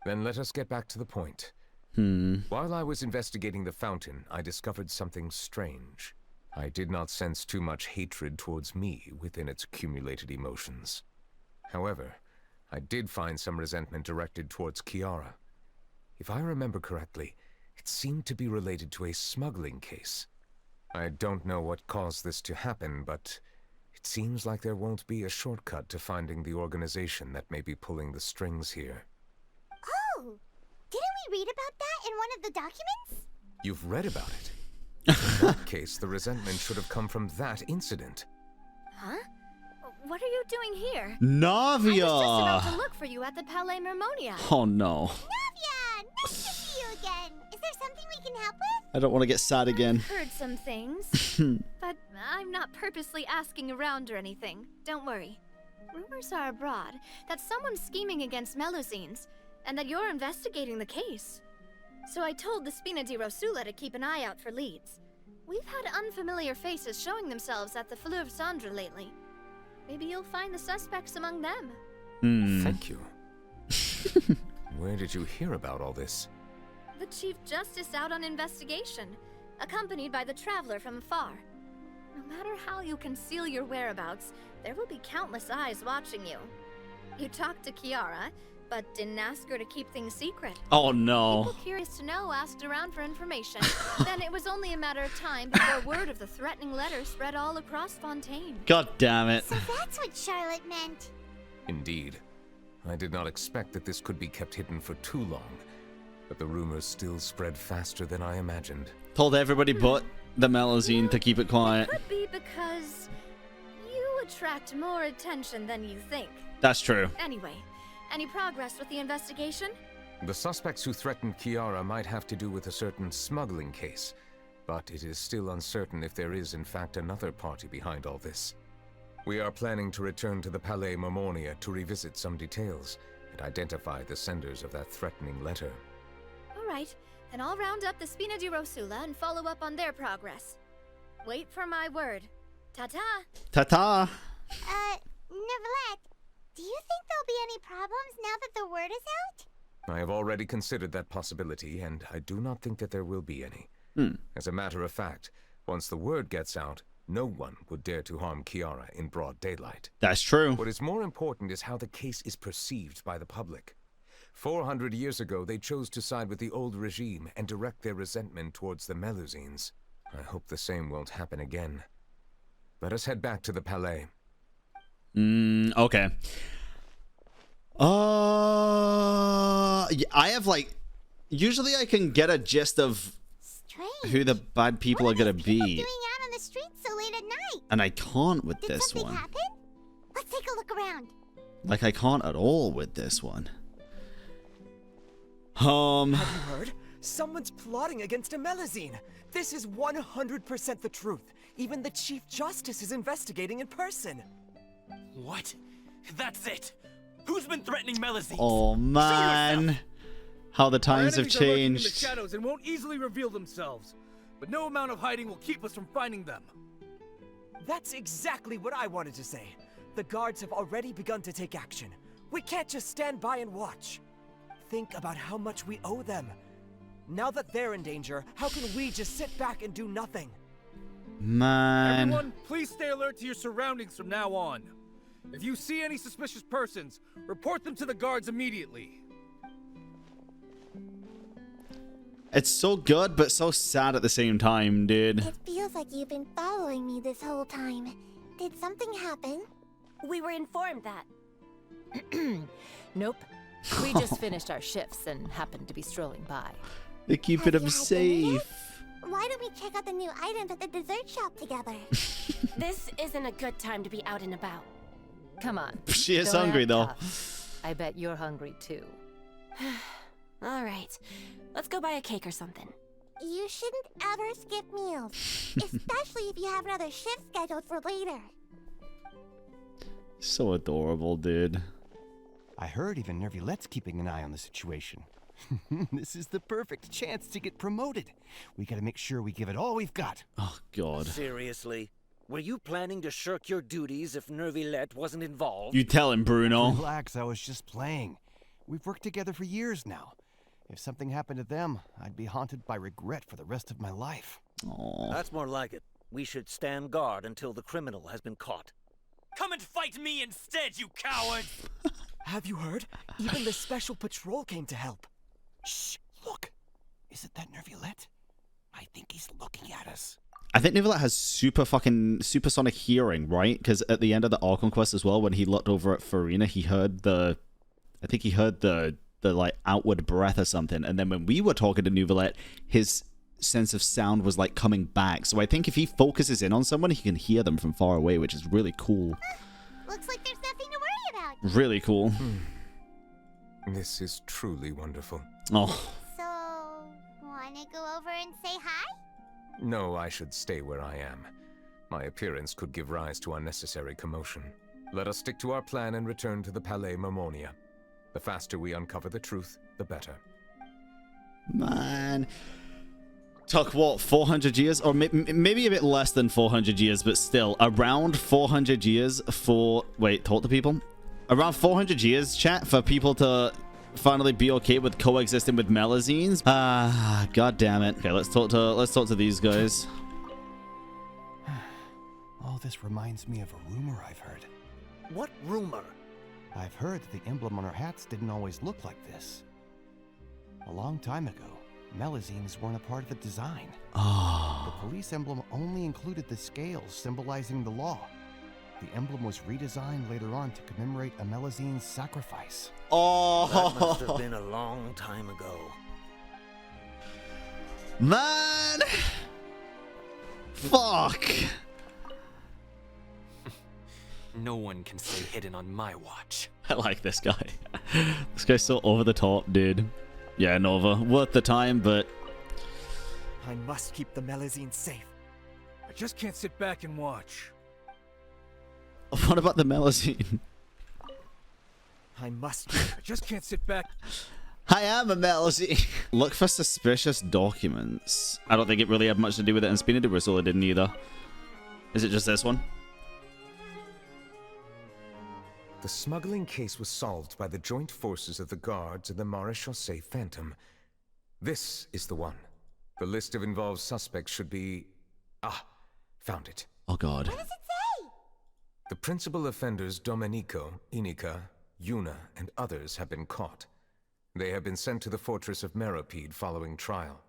Then let us get back to the point. While I was investigating the fountain, I discovered something strange. I did not sense too much hatred towards me within its accumulated emotions. However, I did find some resentment directed towards Kiara. If I remember correctly, it seemed to be related to a smuggling case. I don't know what caused this to happen, but it seems like there won't be a shortcut to finding the organization that may be pulling the strings here. Oh! Didn't we read about that in one of the documents? You've read about it? In that case, the resentment should have come from that incident. Huh? What are you doing here? Navia! I was just about to look for you at the Palais Mermonia. Oh no. Navia! Nice to see you again. Is there something we can help with? I don't want to get sad again. I've heard some things, but I'm not purposely asking around or anything. Don't worry. Rumors are abroad that someone's scheming against Melusines, and that you're investigating the case. So I told the Spina di Rosula to keep an eye out for leads. We've had unfamiliar faces showing themselves at the Fleuve Cendre lately. Maybe you'll find the suspects among them. Thank you. Where did you hear about all this? The Chief Justice out on investigation, accompanied by the Traveler from afar. No matter how you conceal your whereabouts, there will be countless eyes watching you. You talked to Kiara, but didn't ask her to keep things secret. Oh no. People curious to know asked around for information. Then it was only a matter of time before word of the threatening letter spread all across Fontaine. God damn it. So that's what Charlotte meant. Indeed. I did not expect that this could be kept hidden for too long, but the rumors still spread faster than I imagined. Told everybody but the Melusine to keep it quiet. Could be because you attract more attention than you think. That's true. Anyway, any progress with the investigation? The suspects who threatened Kiara might have to do with a certain smuggling case, but it is still uncertain if there is in fact another party behind all this. We are planning to return to the Palais Mermonia to revisit some details and identify the senders of that threatening letter. All right, then I'll round up the Spina di Rosula and follow up on their progress. Wait for my word. Ta-ta! Ta-ta! Neuvillette, do you think there'll be any problems now that the word is out? I have already considered that possibility, and I do not think that there will be any. As a matter of fact, once the word gets out, no one would dare to harm Kiara in broad daylight. That's true. What is more important is how the case is perceived by the public. 400 years ago, they chose to side with the old regime and direct their resentment towards the Melusines. I hope the same won't happen again. Let us head back to the Palais. Okay. I have like... Usually I can get a gist of who the bad people are gonna be. Doing out on the streets so late at night? And I can't with this Did something one. happen? Let's take a look around. Like, I can't at all with this one. Have you heard? Someone's plotting against a Melusine. This is 100% the truth. Even the Chief Justice is investigating in person. What? That's it. Who's been threatening Melusine? Oh man. How the times have Our enemies are lurking in the changed. shadows and won't easily reveal themselves. But no amount of hiding will keep us from finding them. That's exactly what I wanted to say. The guards have already begun to take action. We can't just stand by and watch. Think about how much we owe them. Now that they're in danger, how can we just sit back and do nothing? Man. Everyone, please stay alert to your surroundings from now on. If you see any suspicious persons, report them to the guards immediately. It's so good, but so sad at the same time, dude. It feels like you've been following me this whole time. Did something happen? We were informed that. Nope. We just finished our shifts and happened to be strolling by. They're keeping him safe. Why don't we check out the new items at the dessert shop together? This isn't a good time to be out and about. Come on. She is Don't hungry, act though. tough. I bet you're hungry, too. All right. Let's go buy a cake or something. You shouldn't ever skip meals, especially if you have another shift scheduled for later. So adorable, dude. I heard even Neuvillette's keeping an eye on the situation. This is the perfect chance to get promoted. We gotta make sure we give it all we've got. Oh, God. Seriously? Were you planning to shirk your duties if Neuvillette wasn't involved? You tell him, Bruno. Relax, I was just playing. We've worked together for years now. If something happened to them, I'd be haunted by regret for the rest of my life. Aww. That's more like it. We should stand guard until the criminal has been caught. Come and fight me instead, you cowards! Have you heard? Even the special patrol came to help. Shh, look. Is it that Neuvillette? I think he's looking at us. I think Neuvillette has supersonic hearing, right? Because at the end of the Archon quest as well, when he looked over at Farina, he heard the like outward breath or something. And then when we were talking to Neuvillette, his sense of sound was like coming back. So I think if he focuses in on someone, he can hear them from far away, which is really cool. Looks like there's nothing to worry about. Really cool. This is truly wonderful. Oh. So, wanna go over and say hi? No, I should stay where I am. My appearance could give rise to unnecessary commotion. Let us stick to our plan and return to the Palais Mermonia. The faster we uncover the truth, the better. Man. Took what, 400 years? Or maybe a bit less than 400 years, but still, around 400 years for... Wait, talk to people? Around 400 years, chat, for people to finally be okay with coexisting with Melusines. Ah, god damn it. Okay, let's talk to these guys. All this reminds me of a rumor I've heard. What rumor? I've heard that the emblem on our hats didn't always look like this. A long time ago, Melusines weren't a part of the design. Oh. The police emblem only included the scales symbolizing the law. The emblem was redesigned later on to commemorate a Melusine's sacrifice. Oh. That must have been a long time ago. Man! Fuck! No one can stay hidden on my watch. I like this guy. This guy's so over the top, dude. Yeah, Nova. Worth the time, but... I must keep the Melusine safe. I just can't sit back and watch. What about the Melusine? I must... I just can't sit back. I am a Melusine. Look for suspicious documents. I don't think it really had much to do with it, and Spina di Rosula didn't either. Is it just this one? The smuggling case was solved by the joint forces of the guards and the Maréchaussée Phantom. This is the one. The list of involved suspects should be... Ah, found it. Oh god. What does it say? The principal offenders Dominico, Inika, Yuna, and others have been caught. They have been sent to the fortress of Meropide following trial.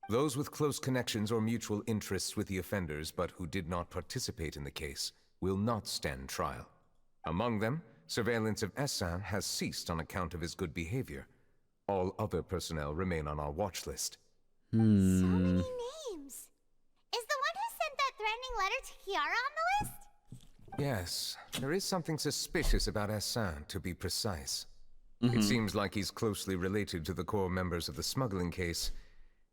Those with close connections or mutual interests with the offenders but who did not participate in the case will not stand trial. Among them, surveillance of Essin has ceased on account of his good behavior. All other personnel remain on our watch list. So many names. Is the one who sent that threatening letter to Kiara on the list? Yes, there is something suspicious about Essin, to be precise. It seems like he's closely related to the core members of the smuggling case,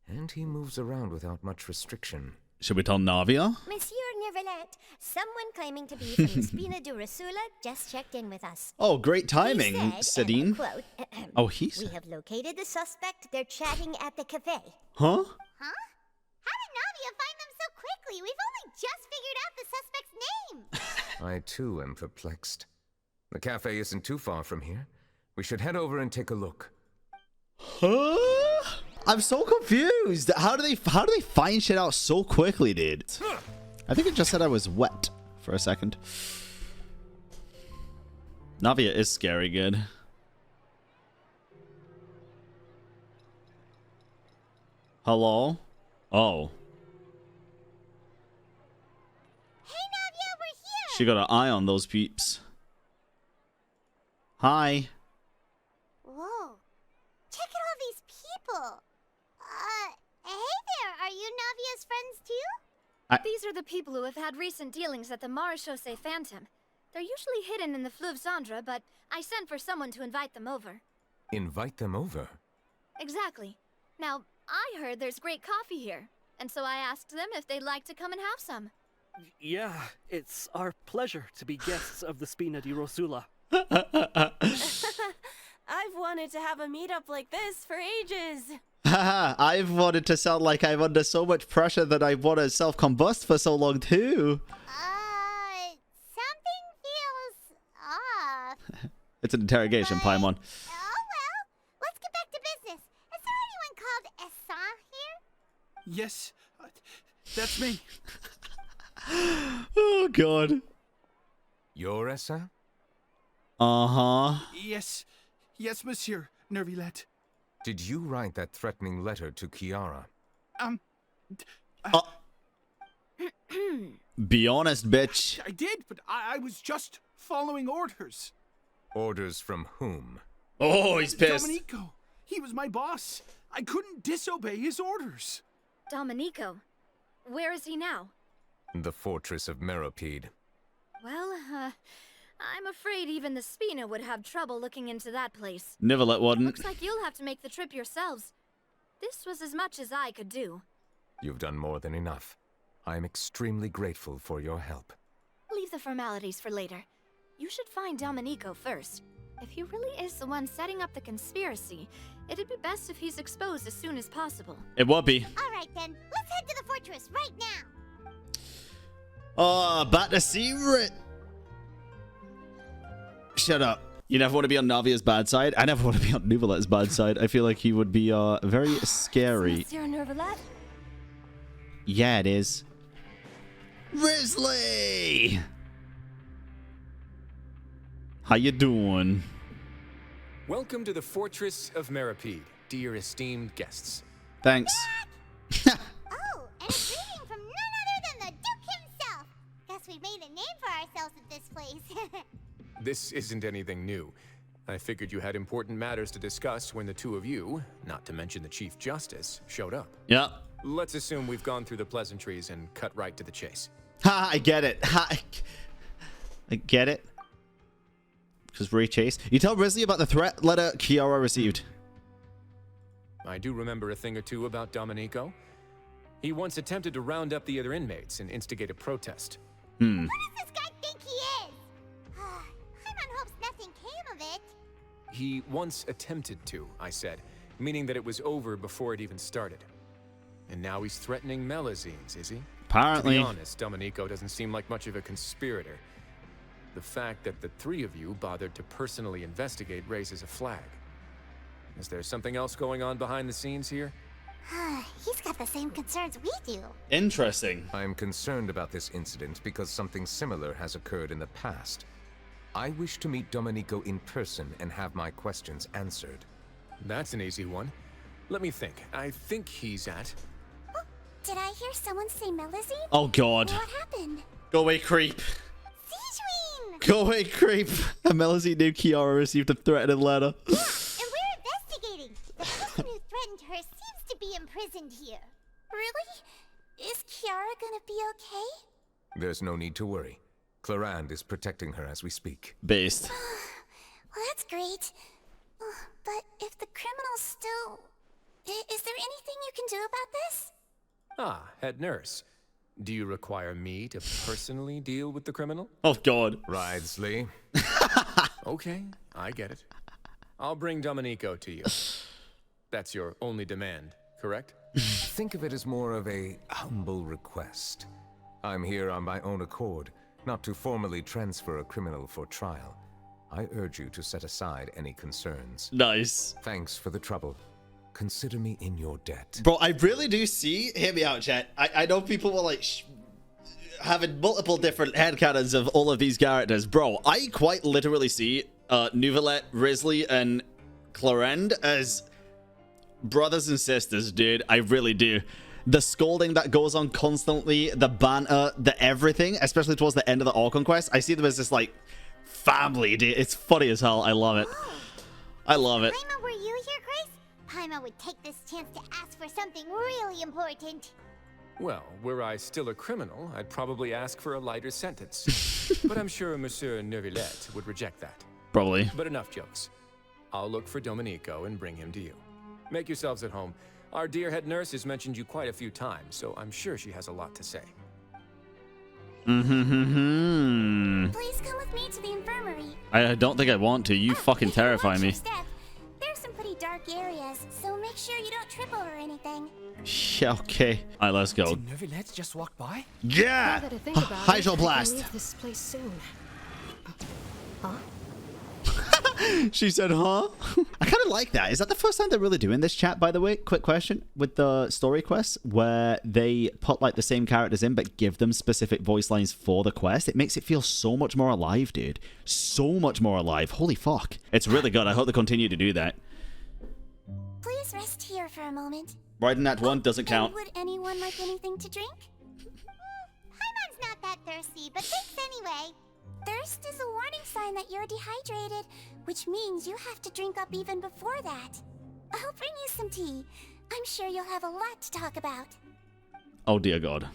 and he moves around without much restriction. Should we tell Navia? Monsieur Neuvillette, someone claiming to be from the Spina di Rosula just checked in with us. Oh, great timing, He said, and I Sidine. quote, Oh, he "We said. have located the suspect. They're chatting at the cafe." Huh? Huh? How did Navia find them so quickly? We've only just figured out the suspect's name. I too am perplexed. The cafe isn't too far from here. We should head over and take a look. Huh? I'm so confused. How do they find shit out so quickly, dude? I think it just said I was wet for a second. Navia is scary good. Hello? Oh. Hey Navia, we're here. She got an eye on those peeps. Hi. Whoa. Check out all these people. Hey there. Are you Navia's friends too? These are the people who have had recent dealings at the Maréchaussée Phantom. They're usually hidden in the Fleuve Cendre, but I sent for someone to invite them over. Invite them over? Exactly. Now, I heard there's great coffee here, and so I asked them if they'd like to come and have some. Yeah, it's our pleasure to be guests of the Spina di Rosula. I've wanted to have a meetup like this for ages. Haha, I've wanted to sound like I'm under so much pressure that I want to self-combust for so long too. Something feels off. It's an interrogation, Paimon. Oh well, let's get back to business. Is there anyone called Essin here? Yes, that's me. Oh god. You're Essin? Uh-huh. Yes, monsieur Neuvillette. Did you write that threatening letter to Kiara? Be honest, bitch. I did, but I was just following orders. Orders from whom? Oh, he's pissed. Dominico. He was my boss. I couldn't disobey his orders. Dominico? Where is he now? The fortress of Meropide. Well, I'm afraid even the Spina would have trouble looking into that place. Neuvillette wouldn't. Looks like you'll have to make the trip yourselves. This was as much as I could do. You've done more than enough. I am extremely grateful for your help. Leave the formalities for later. You should find Dominico first. If he really is the one setting up the conspiracy, it'd be best if he's exposed as soon as possible. It would be. All right then, let's head to the fortress right now. Oh, about to see it. Shut up. You never want to be on Navia's bad side. I never want to be on Neuvillette's bad side. I feel like he would be very scary. Monsieur Neuvillette? Yeah, it is. Wriothesley! How you doing? Welcome to the Fortress of Meropide, dear esteemed guests. Thanks. Oh, and a greeting from none other than the Duke himself. Guess we've made a name for ourselves at this place. This isn't anything new. I figured you had important matters to discuss when the two of you, not to mention the Chief Justice, showed up. Yeah. Let's assume we've gone through the pleasantries and cut right to the chase. Ha, I get it. Ha, I get it. Because Ray Chase. You tell Wriothesley about the threat letter Kiara received. I do remember a thing or two about Dominico. He once attempted to round up the other inmates and instigate a protest. What does this guy think he is? Paimon hopes nothing came of it. He once attempted to, I said, meaning that it was over before it even started. And now he's threatening Melazines, is he? Apparently. To be honest, Dominico doesn't seem like much of a conspirator. The fact that the three of you bothered to personally investigate raises a flag. Is there something else going on behind the scenes here? He's got the same concerns we do. Interesting. I'm concerned about this incident because something similar has occurred in the past. I wish to meet Dominico in person and have my questions answered. That's an easy one. Let me think. I think he's at... Oh, did I hear someone say Melazine? Oh, God. What happened? Go away, creep. Sidrine! Go away, creep. A Melazine named Kiara received a threatening letter. And we're investigating. The person who threatened her seems to be imprisoned here. Really? Is Kiara gonna be okay? There's no need to worry. Clorinde is protecting her as we speak. Based. Well, that's great. But if the criminal's still... Is there anything you can do about this? Ah, head nurse. Do you require me to personally deal with the criminal? Oh, God. Wriothesley. Okay, I get it. I'll bring Dominico to you. That's your only demand, correct? Think of it as more of a humble request. I'm here on my own accord, not to formally transfer a criminal for trial. I urge you to set aside any concerns. Nice. Thanks for the trouble. Consider me in your debt. Bro, I really do see... Hear me out, chat. I know people were like... having multiple different headcanons of all of these characters. Bro, I quite literally see Neuvillette, Wriothesley, and Clorinde as brothers and sisters, dude. I really do. The scolding that goes on constantly, the banter, the everything, especially towards the end of the Orc Quest, I see them as this, like, family, dude. It's funny as hell. I love it. I love it. Paimon, were you here, Grace? Paimon would take this chance to ask for something really important. Well, were I still a criminal, I'd probably ask for a lighter sentence. But I'm sure Monsieur Neuvillette would reject that. Probably. But enough jokes. I'll look for Dominico and bring him to you. Make yourselves at home. Our dear head nurse has mentioned you quite a few times, so I'm sure she has a lot to say. Please come with me to the infirmary. I don't think I want to. You fucking terrify me. There's some pretty dark areas, so make sure you don't trip over anything. Yeah, okay. All right, let's go. Did Neuvillette just walk by? Yeah! Hydroblast. Leave this place soon. Huh? She said, huh? I kind of like that. Is that the first time they're really doing this, chat, by the way? Quick question. With the story quests, where they put, like, the same characters in, but give them specific voice lines for the quest, it makes it feel so much more alive, dude. So much more alive. Holy fuck. It's really good. I hope they continue to do that. Please rest here for a moment. Riding that one doesn't count. Would anyone like anything to drink? Paimon's not that thirsty, but thanks anyway. Thirst is a warning sign that you're dehydrated, which means you have to drink up even before that. I'll bring you some tea. I'm sure you'll have a lot to talk about. Oh, dear God.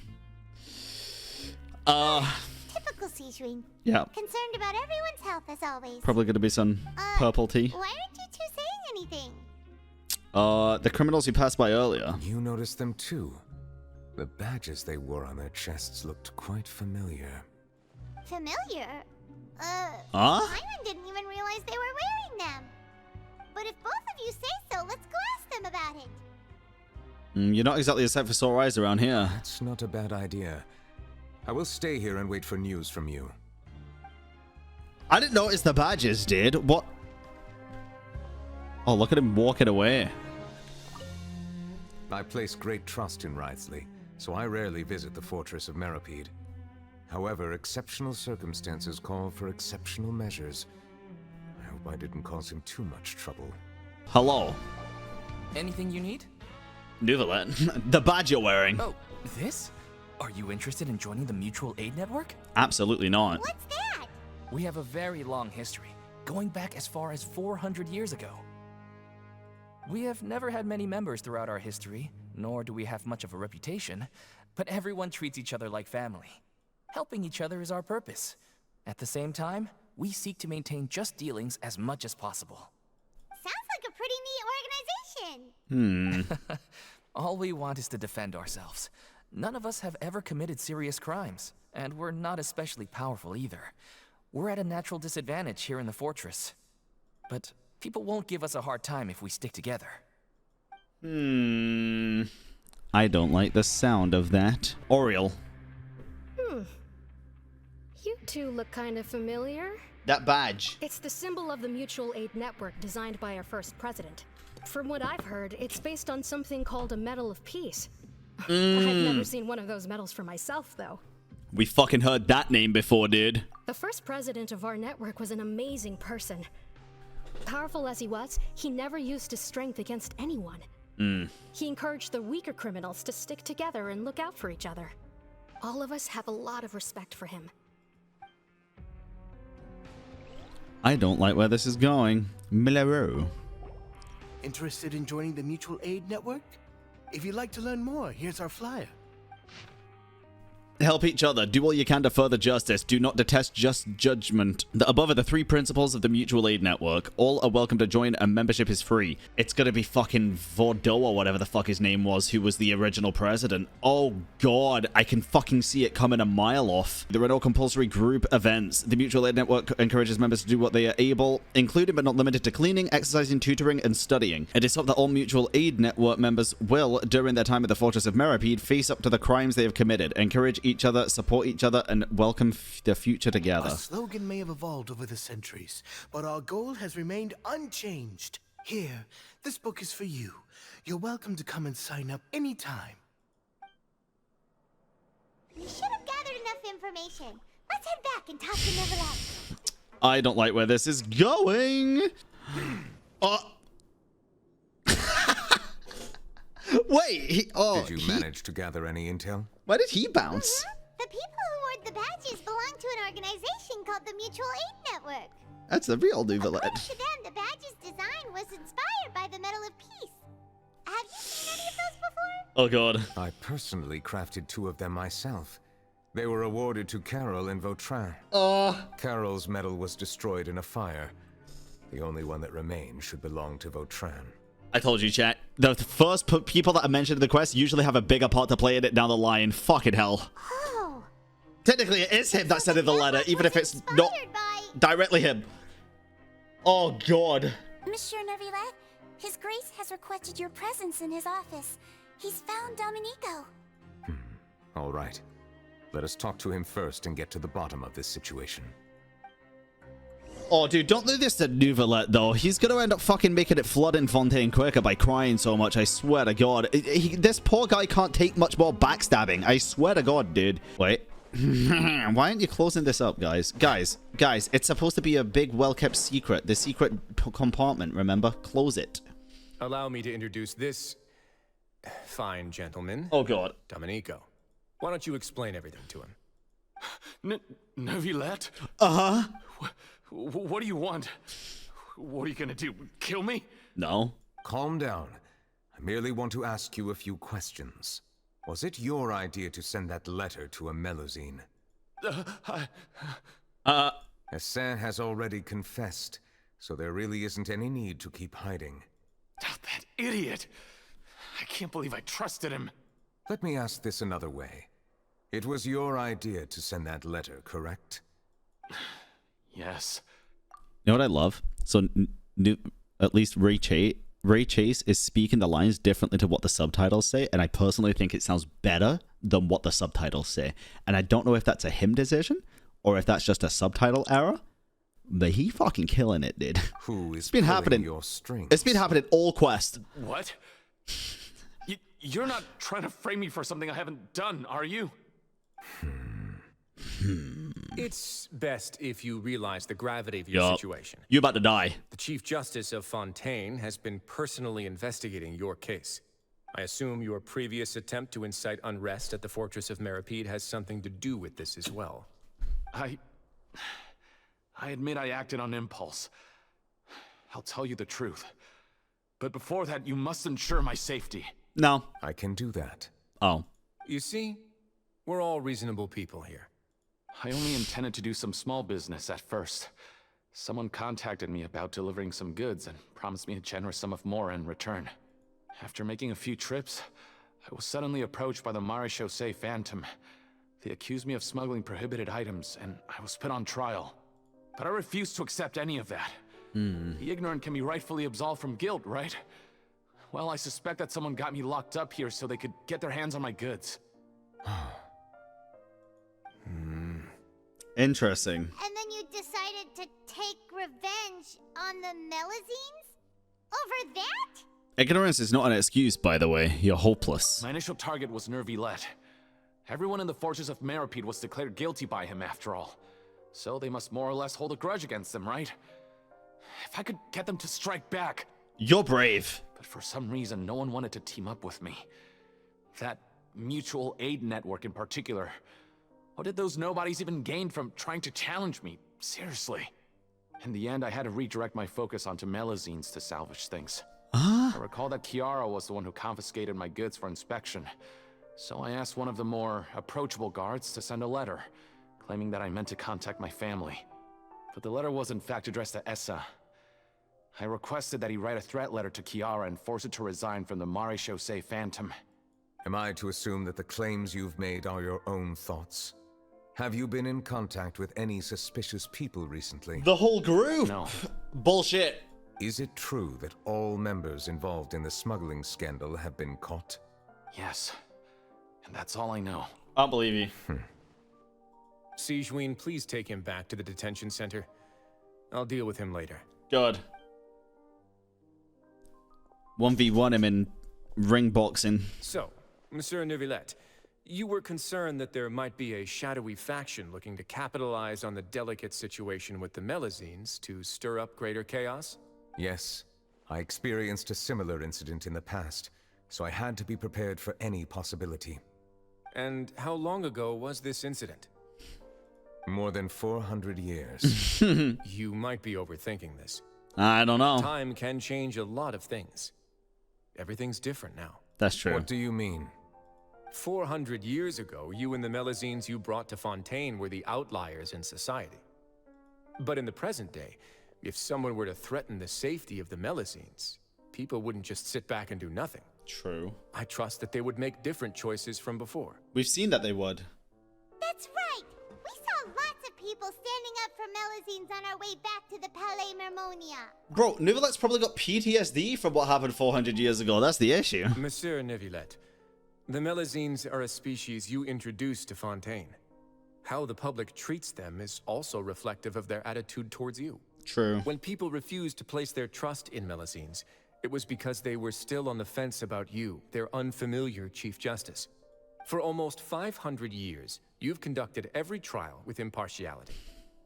Typical Sidrine. Yeah. Concerned about everyone's health as always. Probably going to be some purple tea. Why aren't you two saying anything? The criminals you passed by earlier. You noticed them too. The badges they wore on their chests looked quite familiar. Familiar? Huh? Paimon didn't even realize they were wearing them. But if both of you say so, let's go ask them about it. You're not exactly a sight for sore eyes around here. That's not a bad idea. I will stay here and wait for news from you. I didn't notice the badges, did. What? Oh, look at him walking away. I place great trust in Wriothesley, so I rarely visit the fortress of Meripede. However, exceptional circumstances call for exceptional measures. I hope I didn't cause him too much trouble. Hello. Anything you need? Neuvillette. The badge you're wearing. Oh, this? Are you interested in joining the Mutual Aid Network? Absolutely not. What's that? We have a very long history, going back as far as 400 years ago. We have never had many members throughout our history, nor do we have much of a reputation, but everyone treats each other like family. Helping each other is our purpose. At the same time, we seek to maintain just dealings as much as possible. Sounds like a pretty neat win. All we want is to defend ourselves. None of us have ever committed serious crimes, and we're not especially powerful either. We're at a natural disadvantage here in the fortress. But people won't give us a hard time if we stick together. I don't like the sound of that. Oriel. You two look kind of familiar. That badge. It's the symbol of the mutual aid network designed by our first president. From what I've heard, it's based on something called a Medal of Peace. I've never seen one of those medals for myself, though. We fucking heard that name before, dude. The first president of our network was an amazing person. Powerful as he was, he never used his strength against anyone. He encouraged the weaker criminals to stick together and look out for each other. All of us have a lot of respect for him. I don't like where this is going. Milero. Interested in joining the mutual aid network? If you'd like to learn more, here's our flyer. Help each other. Do all you can to further justice. Do not detest just judgment. The above are the 3 principles of the Mutual Aid Network. All are welcome to join, and membership is free. It's gonna be fucking Vordo or whatever the fuck his name was, who was the original president. Oh god, I can fucking see it coming a mile off. There are no compulsory group events. The Mutual Aid Network encourages members to do what they are able, including but not limited to cleaning, exercising, tutoring, and studying. It is hoped that all Mutual Aid Network members will, during their time at the Fortress of Meripede, face up to the crimes they have committed, encourage each other, support each other, and welcome the future together. Our slogan may have evolved over the centuries, but our goal has remained unchanged. Here, this book is for you. You're welcome to come and sign up anytime. We should have gathered enough information. Let's head back and talk to Neuvillette. I don't like where this is going. Wait, Did you manage to gather any intel? Why did he bounce? The people who wore the badges belong to an organization called the Mutual Aid Network. That's the real Neuvillette. According to them, the badge's design was inspired by the Medal of Peace. Have you seen any of those before? Oh god. I personally crafted 2 of them myself. They were awarded to Carole and Vautrin. Carole's medal was destroyed in a fire. The only one that remained should belong to Vautrin. I told you, chat. The first people that are mentioned in the quest usually have a bigger part to play in it down the line. Fucking hell. Oh. Technically, it is him that sent in the letter, even if it's not directly him. Oh, God. Monsieur Neuvillette, His Grace has requested your presence in his office. He's found Dominico. All right. Let us talk to him first and get to the bottom of this situation. Oh, dude, don't do this to Neuvillette, though. He's gonna end up fucking making it flood in Fontaine quicker by crying so much, I swear to God. This poor guy can't take much more backstabbing. I swear to God, dude. Wait. Why aren't you closing this up, guys? Guys, it's supposed to be a big, well-kept secret. The secret compartment, remember? Close it. Allow me to introduce this fine gentleman. Oh, God. Dominico. Why don't you explain everything to him? Neuvillette? Uh-huh. What do you want? What are you gonna do? Kill me? No. Calm down. I merely want to ask you a few questions. Was it your idea to send that letter to a Melusine? Hassan has already confessed, so there really isn't any need to keep hiding. That idiot! I can't believe I trusted him. Let me ask this another way. It was your idea to send that letter, correct? Yes. You know what I love? So, at least Ray Chase is speaking the lines differently to what the subtitles say, and I personally think it sounds better than what the subtitles say. And I don't know if that's a him decision, or if that's just a subtitle error, but he fucking killing it, dude. Who is it's been happening. Your strings? It's been happening all quest. What? You're not trying to frame me for something I haven't done, are you? It's best if you realize the gravity of your situation. You're about to die. The Chief Justice of Fontaine has been personally investigating your case. I assume your previous attempt to incite unrest at the Fortress of Meripede has something to do with this as well. I admit I acted on impulse. I'll tell you the truth. But before that, you must ensure my safety. No. I can do that. Oh. You see, we're all reasonable people here. I only intended to do some small business at first. Someone contacted me about delivering some goods and promised me a generous sum of more in return. After making a few trips, I was suddenly approached by the Maréchaussée Phantom. They accused me of smuggling prohibited items, and I was put on trial. But I refused to accept any of that. The ignorant can be rightfully absolved from guilt, right? Well, I suspect that someone got me locked up here so they could get their hands on my goods. Interesting. And then you decided to take revenge on the Melazines? Over that? Ignorance is not an excuse, by the way. You're hopeless. My initial target was Neuvillette. Everyone in the fortress of Meropide was declared guilty by him, after all. So they must more or less hold a grudge against them, right? If I could get them to strike back... You're brave. But for some reason, no one wanted to team up with me. That mutual aid network in particular. What did those nobodies even gain from trying to challenge me? Seriously. In the end, I had to redirect my focus onto Melazines to salvage things. I recall that Kiara was the one who confiscated my goods for inspection. So I asked one of the more approachable guards to send a letter, claiming that I meant to contact my family. But the letter was in fact addressed to Essa. I requested that he write a threat letter to Kiara and force it to resign from the Maréchaussée Phantom. Am I to assume that the claims you've made are your own thoughts? Have you been in contact with any suspicious people recently? The whole group? No. Bullshit. Is it true that all members involved in the smuggling scandal have been caught? Yes. And that's all I know. I don't believe you. Sigewinne, please take him back to the detention center. I'll deal with him later. Good. 1v1 him in ring boxing. So, Monsieur Neuvillette, you were concerned that there might be a shadowy faction looking to capitalize on the delicate situation with the Melazines to stir up greater chaos? Yes. I experienced a similar incident in the past, so I had to be prepared for any possibility. And how long ago was this incident? More than 400 years. You might be overthinking this. I don't know. Time can change a lot of things. Everything's different now. That's true. What do you mean? 400 years ago, you and the Melazines you brought to Fontaine were the outliers in society. But in the present day, if someone were to threaten the safety of the Melazines, people wouldn't just sit back and do nothing. True. I trust that they would make different choices from before. We've seen that they would. That's right! We saw lots of people standing up for Melazines on our way back to the Palais Mermonia. Bro, Neuvillette's probably got PTSD from what happened 400 years ago. That's the issue. Monsieur Neuvillette, the Melazines are a species you introduced to Fontaine. How the public treats them is also reflective of their attitude towards you. True. When people refused to place their trust in Melazines, it was because they were still on the fence about you, their unfamiliar Chief Justice. For almost 500 years, you've conducted every trial with impartiality.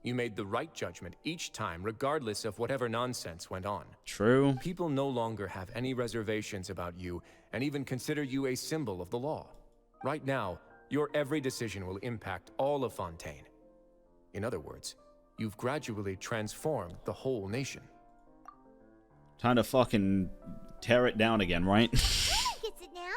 You made the right judgment each time, regardless of whatever nonsense went on. True. People no longer have any reservations about you, and even consider you a symbol of the law. Right now, your every decision will impact all of Fontaine. In other words, you've gradually transformed the whole nation. Time to fucking tear it down again, right? Gets it now?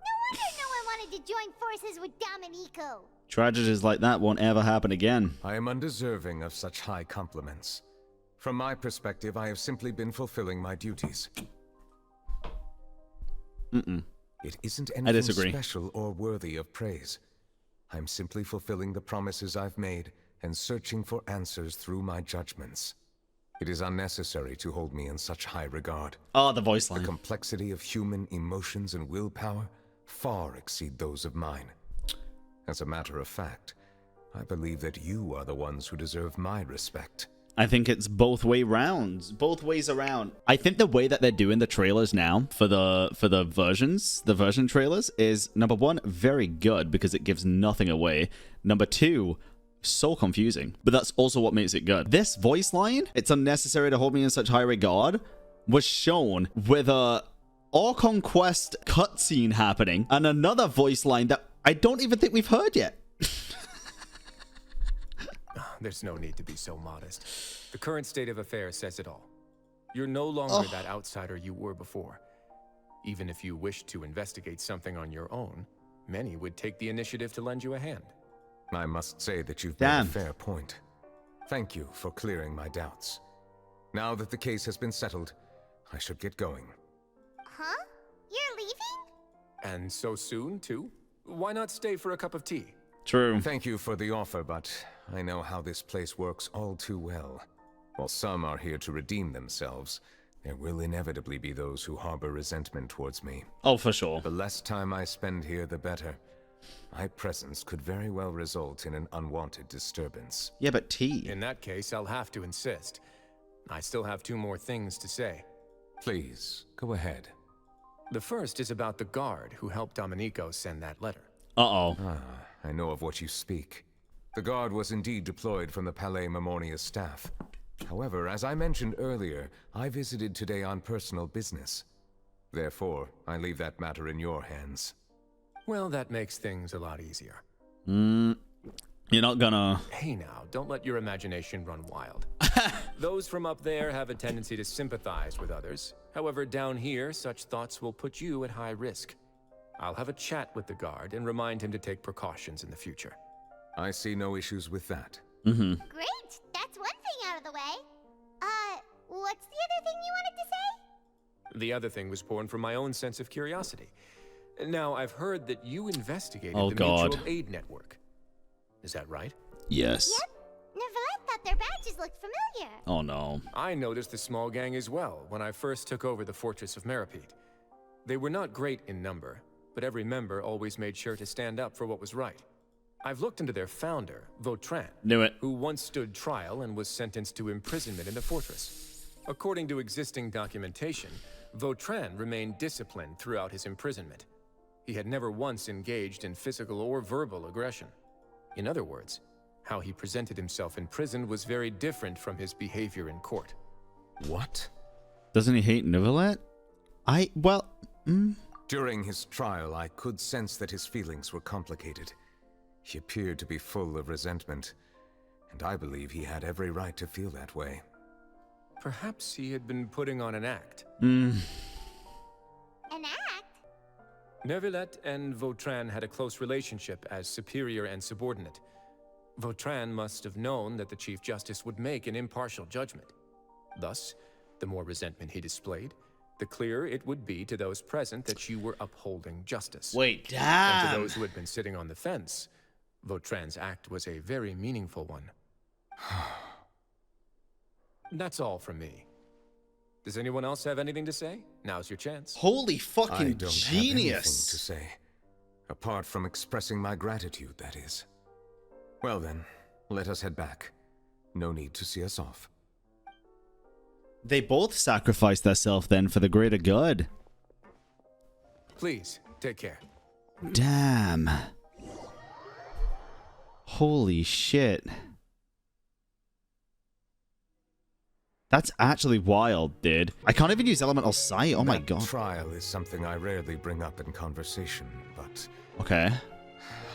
No wonder no one wanted to join forces with Dominico. Tragedies like that won't ever happen again. I am undeserving of such high compliments. From my perspective, I have simply been fulfilling my duties. It isn't anything special or worthy of praise. I'm simply fulfilling the promises I've made and searching for answers through my judgments. It is unnecessary to hold me in such high regard. Oh, the voice line. The complexity of human emotions and willpower far exceed those of mine. As a matter of fact, I believe that you are the ones who deserve my respect. I think it's both ways around. I think the way that they're doing the trailers now for the version trailers is, number one, very good because it gives nothing away. Number two, so confusing, but that's also what makes it good. This voice line, it's unnecessary to hold me in such high regard, was shown with a All Conquest cutscene happening and another voice line that I don't even think we've heard yet. There's no need to be so modest. The current state of affairs says it all. You're no longer that outsider you were before. Even if you wished to investigate something on your own, many would take the initiative to lend you a hand. I must say that you've made a fair point. Thank you for clearing my doubts. Now that the case has been settled, I should get going. Huh? And so soon, too? Why not stay for a cup of tea? True. Thank you for the offer, but I know how this place works all too well. While some are here to redeem themselves, there will inevitably be those who harbor resentment towards me. Oh, for sure. The less time I spend here, the better. My presence could very well result in an unwanted disturbance. Yeah, but tea. In that case, I'll have to insist. I still have 2 more things to say. Please, go ahead. The first is about the guard who helped Dominico send that letter. Uh-oh. I know of what you speak. The guard was indeed deployed from the Palais Memoria's staff. However, as I mentioned earlier, I visited today on personal business. Therefore, I leave that matter in your hands. Well, that makes things a lot easier. You're not gonna... Hey now, don't let your imagination run wild. Those from up there have a tendency to sympathize with others. However, down here, such thoughts will put you at high risk. I'll have a chat with the guard and remind him to take precautions in the future. I see no issues with that. Great! That's one thing out of the way. What's the other thing you wanted to say? The other thing was born from my own sense of curiosity. Now, I've heard that you investigated Oh, the God. Mutual Aid Network. Is that right? Yes. Yep. Neuvillette thought their badges looked familiar. Oh, no. I noticed the small gang as well when I first took over the Fortress of Meripede. They were not great in number, but every member always made sure to stand up for what was right. I've looked into their founder, Vautrin, Knew it. who once stood trial and was sentenced to imprisonment in the fortress. According to existing documentation, Vautrin remained disciplined throughout his imprisonment. He had never once engaged in physical or verbal aggression. In other words, how he presented himself in prison was very different from his behavior in court. What? Doesn't he hate Neuvillette? During his trial, I could sense that his feelings were complicated. He appeared to be full of resentment, and I believe he had every right to feel that way. Perhaps he had been putting on an act. An act? Neuvillette and Vautrin had a close relationship as superior and subordinate. Vautrin must have known that the Chief Justice would make an impartial judgment. Thus, the more resentment he displayed, the clearer it would be to those present that you were upholding justice. Wait, And damn. to those who had been sitting on the fence, Vautrin's act was a very meaningful one. That's all from me. Does anyone else have anything to say? Now's your chance. Holy I fucking don't genius. have anything to say. Apart from expressing my gratitude, that is. Well then, let us head back. No need to see us off. They both sacrificed themselves then for the greater good. Please, take care. Damn. Holy shit. That's actually wild, dude. I can't even use elemental sight. Oh my god. Trial is something I rarely bring up in conversation, but Okay.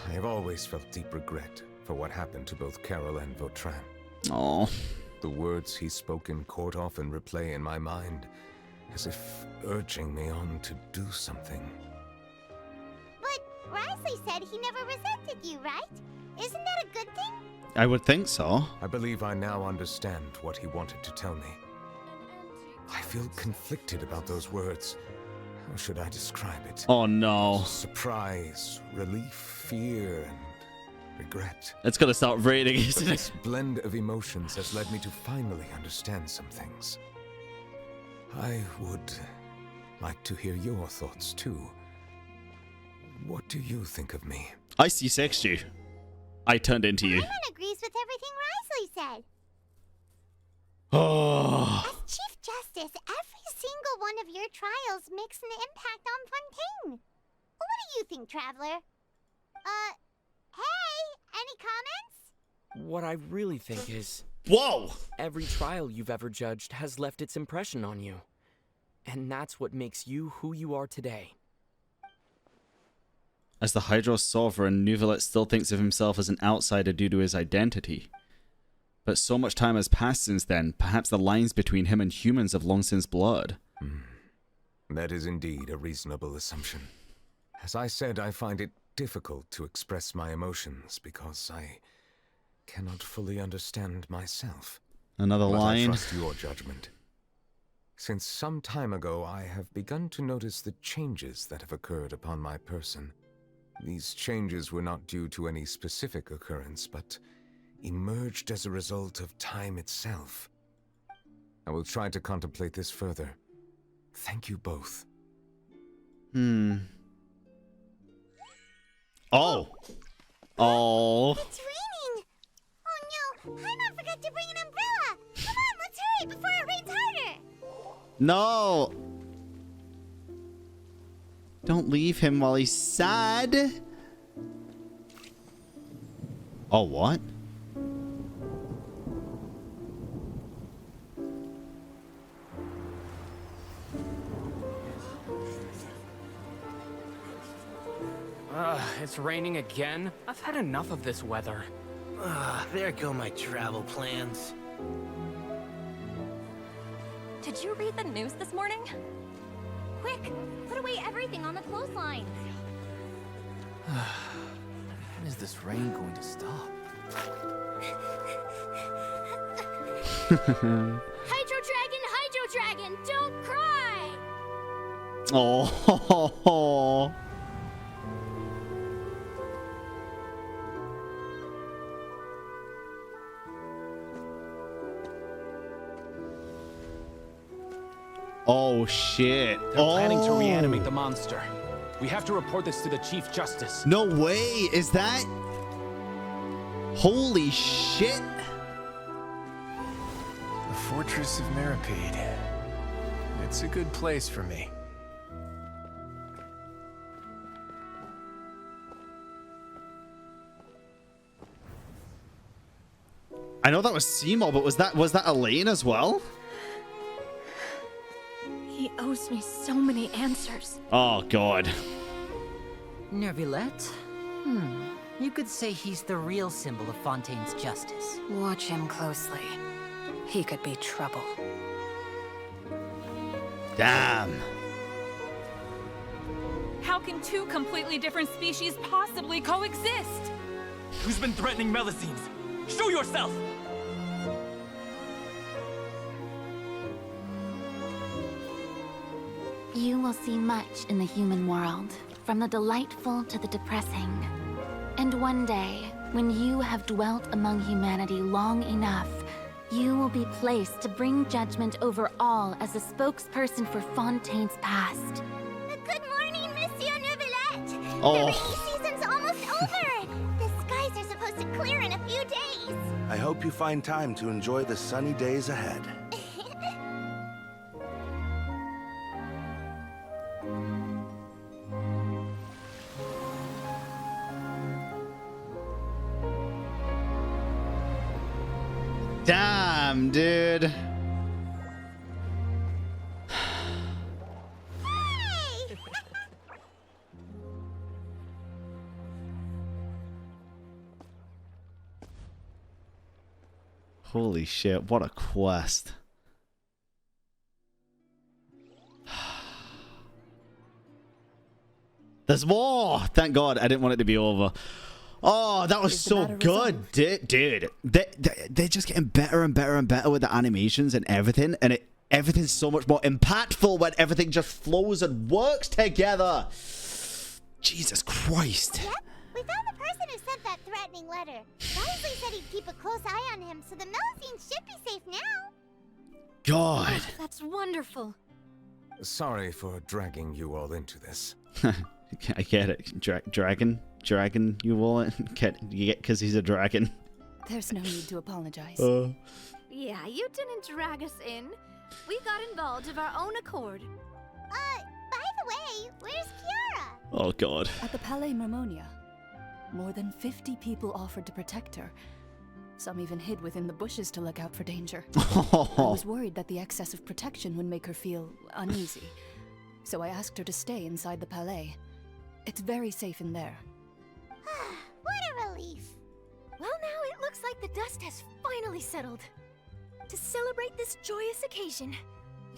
I have always felt deep regret for what happened to both Carole and Vautrin. Oh. The words he spoke in court often replay in my mind, as if urging me on to do something. But Wriothesley said he never resented you, right? Isn't that a good thing? I would think so. I believe I now understand what he wanted to tell me. I feel conflicted about those words. How should I describe it? Oh no. Surprise, relief, fear, and regret. It's gonna start raining, isn't it? This blend of emotions has led me to finally understand some things. I would like to hear your thoughts too. What do you think of me? I C6'd you. I turned into you. Everyone agrees with everything Wriothesley said. Oh. As Chief Justice, every single one of your trials makes an impact on Fontaine. What do you think, Traveler? Hey, any comments? What I really think is... Whoa! Every trial you've ever judged has left its impression on you. And that's what makes you who you are today. As the Hydro Sovereign, Neuvillette still thinks of himself as an outsider due to his identity. But so much time has passed since then, perhaps the lines between him and humans have long since blurred. That is indeed a reasonable assumption. As I said, I find it difficult to express my emotions because I cannot fully understand myself. Another but line. I trust your judgment. Since some time ago, I have begun to notice the changes that have occurred upon my person. These changes were not due to any specific occurrence, but emerged as a result of time itself. I will try to contemplate this further. Thank you both. Oh. Oh. It's raining! Oh no, Paimon forgot to bring an umbrella! Come on, let's hurry before it rains harder! No. Don't leave him while he's sad. Oh, what? It's raining again? I've had enough of this weather. There go my travel plans. Did you read the news this morning? Quick, put away everything on the clothesline. When is this rain going to stop? Hydro Dragon, don't cry! Oh. Oh shit. They're planning to reanimate the monster. We have to report this to the Chief Justice. No way. Is that? Holy shit. The Fortress of Mirapede. It's a good place for me. I know that was Seymour, but was that Elaine as well? He owes me so many answers. Oh god. Neuvillette? You could say he's the real symbol of Fontaine's justice. Watch him closely. He could be trouble. Damn. How can two completely different species possibly coexist? Who's been threatening Melusines? Show yourself! You will see much in the human world, from the delightful to the depressing. And one day, when you have dwelt among humanity long enough, you will be placed to bring judgment over all as a spokesperson for Fontaine's past. Good morning, Monsieur Neuvillette! Oh. The rainy season's almost over! The skies are supposed to clear in a few days! I hope you find time to enjoy the sunny days ahead. Damn, dude. Holy shit, what a quest. There's more! Thank God, I didn't want it to be over. Oh, that was so good, dude. They're just getting better and better and better with the animations and everything, and everything's so much more impactful when everything just flows and works together. Jesus Christ. Yep, we found the person who sent that threatening letter. Wriothesley said he'd keep a close eye on him, so the Melusines should be safe now. God. Oh, that's wonderful. Sorry for dragging you all into this. I get it. Dragon, you all you get because he's a dragon. There's no need to apologize. Yeah, you didn't drag us in. We got involved of our own accord. By the way, where's Kiara? Oh God. At the Palais Mermonia, more than 50 people offered to protect her. Some even hid within the bushes to look out for danger. I was worried that the excess of protection would make her feel uneasy. So I asked her to stay inside the Palais. It's very safe in there. What a relief. Well, now it looks like the dust has finally settled. To celebrate this joyous occasion,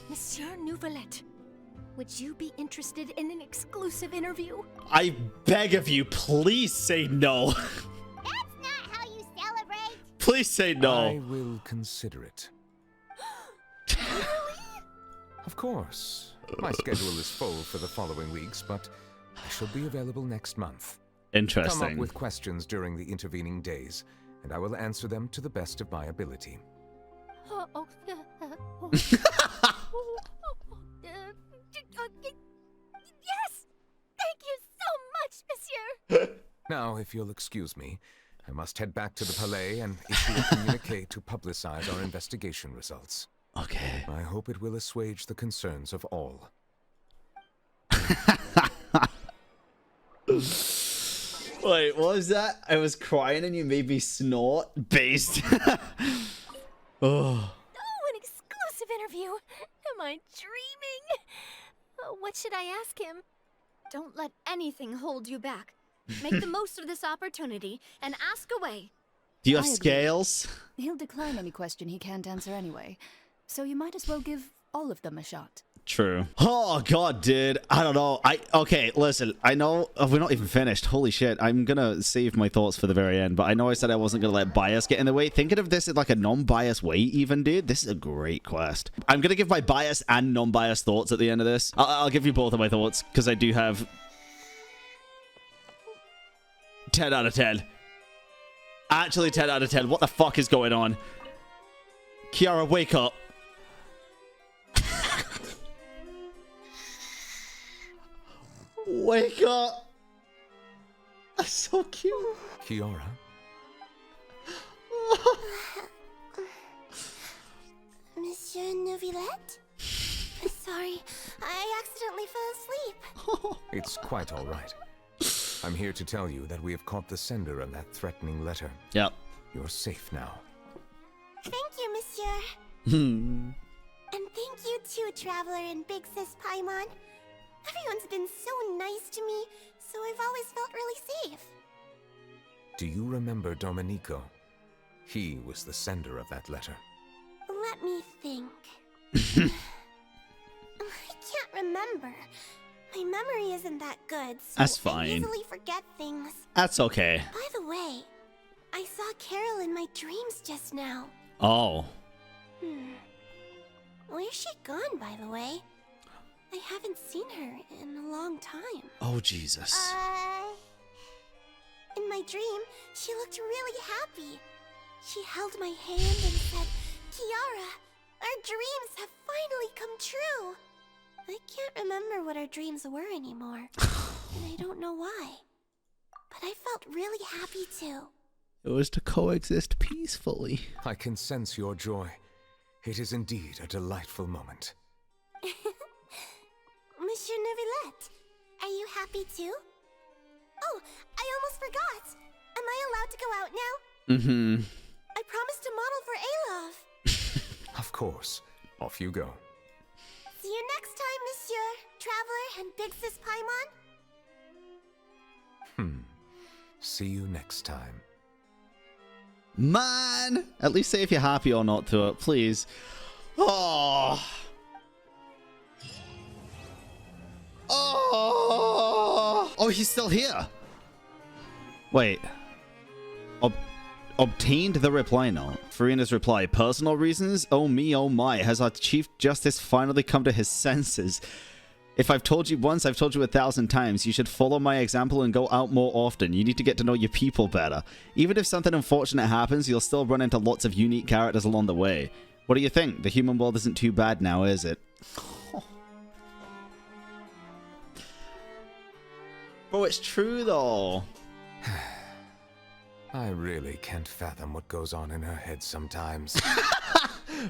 Monsieur Neuvillette, would you be interested in an exclusive interview? I beg of you, please say no. That's not how you celebrate. Please say no. I will consider it. Of course. My schedule is full for the following weeks, but I shall be available next month. Interesting. Come up with questions during the intervening days, and I will answer them to the best of my ability. Yes! Thank you so much, monsieur! Now, if you'll excuse me, I must head back to the Palais and issue a communique to publicize our investigation results. Okay. I hope it will assuage the concerns of all. Wait, what was that? I was crying and you made me snort? Based. Oh. Oh, an exclusive interview. Am I dreaming? What should I ask him? Don't let anything hold you back. Make the most of this opportunity and ask away. Do you have I agree. scales? He'll decline any question he can't answer anyway, so you might as well give all of them a shot. True. Oh god, dude. I don't know. Okay, listen. I know we're not even finished. Holy shit. I'm gonna save my thoughts for the very end, but I know I said I wasn't gonna let bias get in the way. Thinking of this in like a non-bias way even, dude. This is a great quest. I'm gonna give my bias and non-bias thoughts at the end of this. I'll give you both of my thoughts because I do have 10 out of 10. Actually 10 out of 10. What the fuck is going on? Kiara, wake up. Wake up. That's so cute. Kiara? Monsieur Neuvillette? Sorry, I accidentally fell asleep. It's quite all right. I'm here to tell you that we have caught the sender of that threatening letter. Yep. You're safe now. Thank you, monsieur. Hmm. And thank you too, Traveler and Big Sis Paimon. Everyone's been so nice to me, so I've always felt really safe. Do you remember Dominico? He was the sender of that letter. Let me think. I can't remember. My memory isn't that good, so That's I fine. easily forget things. That's okay. By the way, I saw Carole in my dreams just now. Oh. Where's she gone, by the way? I haven't seen her in a long time. Oh, Jesus. In my dream, she looked really happy. She held my hand and said, Kiara, our dreams have finally come true. I can't remember what our dreams were anymore, and I don't know why. But I felt really happy too. It was to coexist peacefully. I can sense your joy. It is indeed a delightful moment. Monsieur Neuvillette, are you happy too? Oh, I almost forgot. Am I allowed to go out now? Mm-hmm. I promised to model for Alov. Of course. Off you go. See you next time, Monsieur, Traveler, and Big Sis Paimon. See you next time. Man! At least say if you're happy or not to it, please. Oh. Oh. Oh, he's still here. Wait. Obtained the reply note. Farina's reply. Personal reasons? Oh me, oh my. Has our Chief Justice finally come to his senses? If I've told you once, I've told you 1,000 times. You should follow my example and go out more often. You need to get to know your people better. Even if something unfortunate happens, you'll still run into lots of unique characters along the way. What do you think? The human world isn't too bad now, is it? Bro, it's true though. I really can't fathom what goes on in her head sometimes.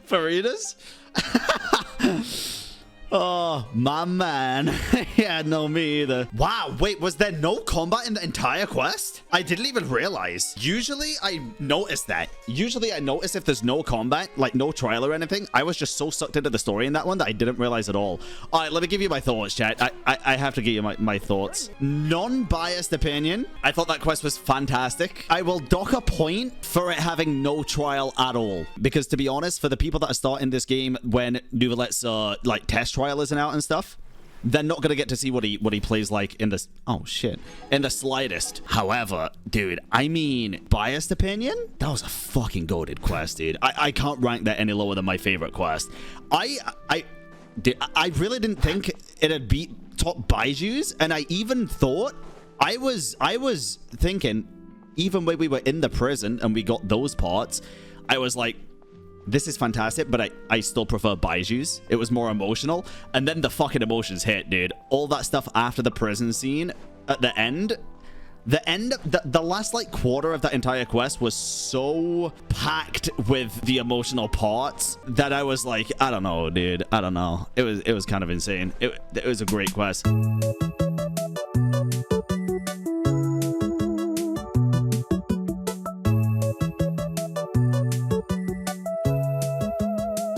Farina's? Oh, my man. Yeah, no, me either. Wow, wait, was there no combat in the entire quest? I didn't even realize. Usually, I notice that. Usually, I notice if there's no combat, like no trial or anything. I was just so sucked into the story in that one that I didn't realize at all. All right, let me give you my thoughts, chat. I have to give you my thoughts. Non-biased opinion. I thought that quest was fantastic. I will dock a point for it having no trial at all. Because to be honest, for the people that are starting this game when Neuvillette's like test trial isn't out and stuff, they're not gonna get to see what he plays like in this. Oh shit, in the slightest. However, dude, I mean, biased opinion, that was a fucking goated quest, dude. I can't rank that any lower than my favorite quest. Dude, I really didn't think it'd beat top Baiju's, and I even thought I was thinking, even when we were in the prison and we got those parts, I was like, this is fantastic, but I still prefer Baiju's. It was more emotional. And then the fucking emotions hit, dude. All that stuff after the prison scene at the end, the last like quarter of that entire quest was so packed with the emotional parts that I was like, I don't know, dude. I don't know. It was kind of insane. It was a great quest.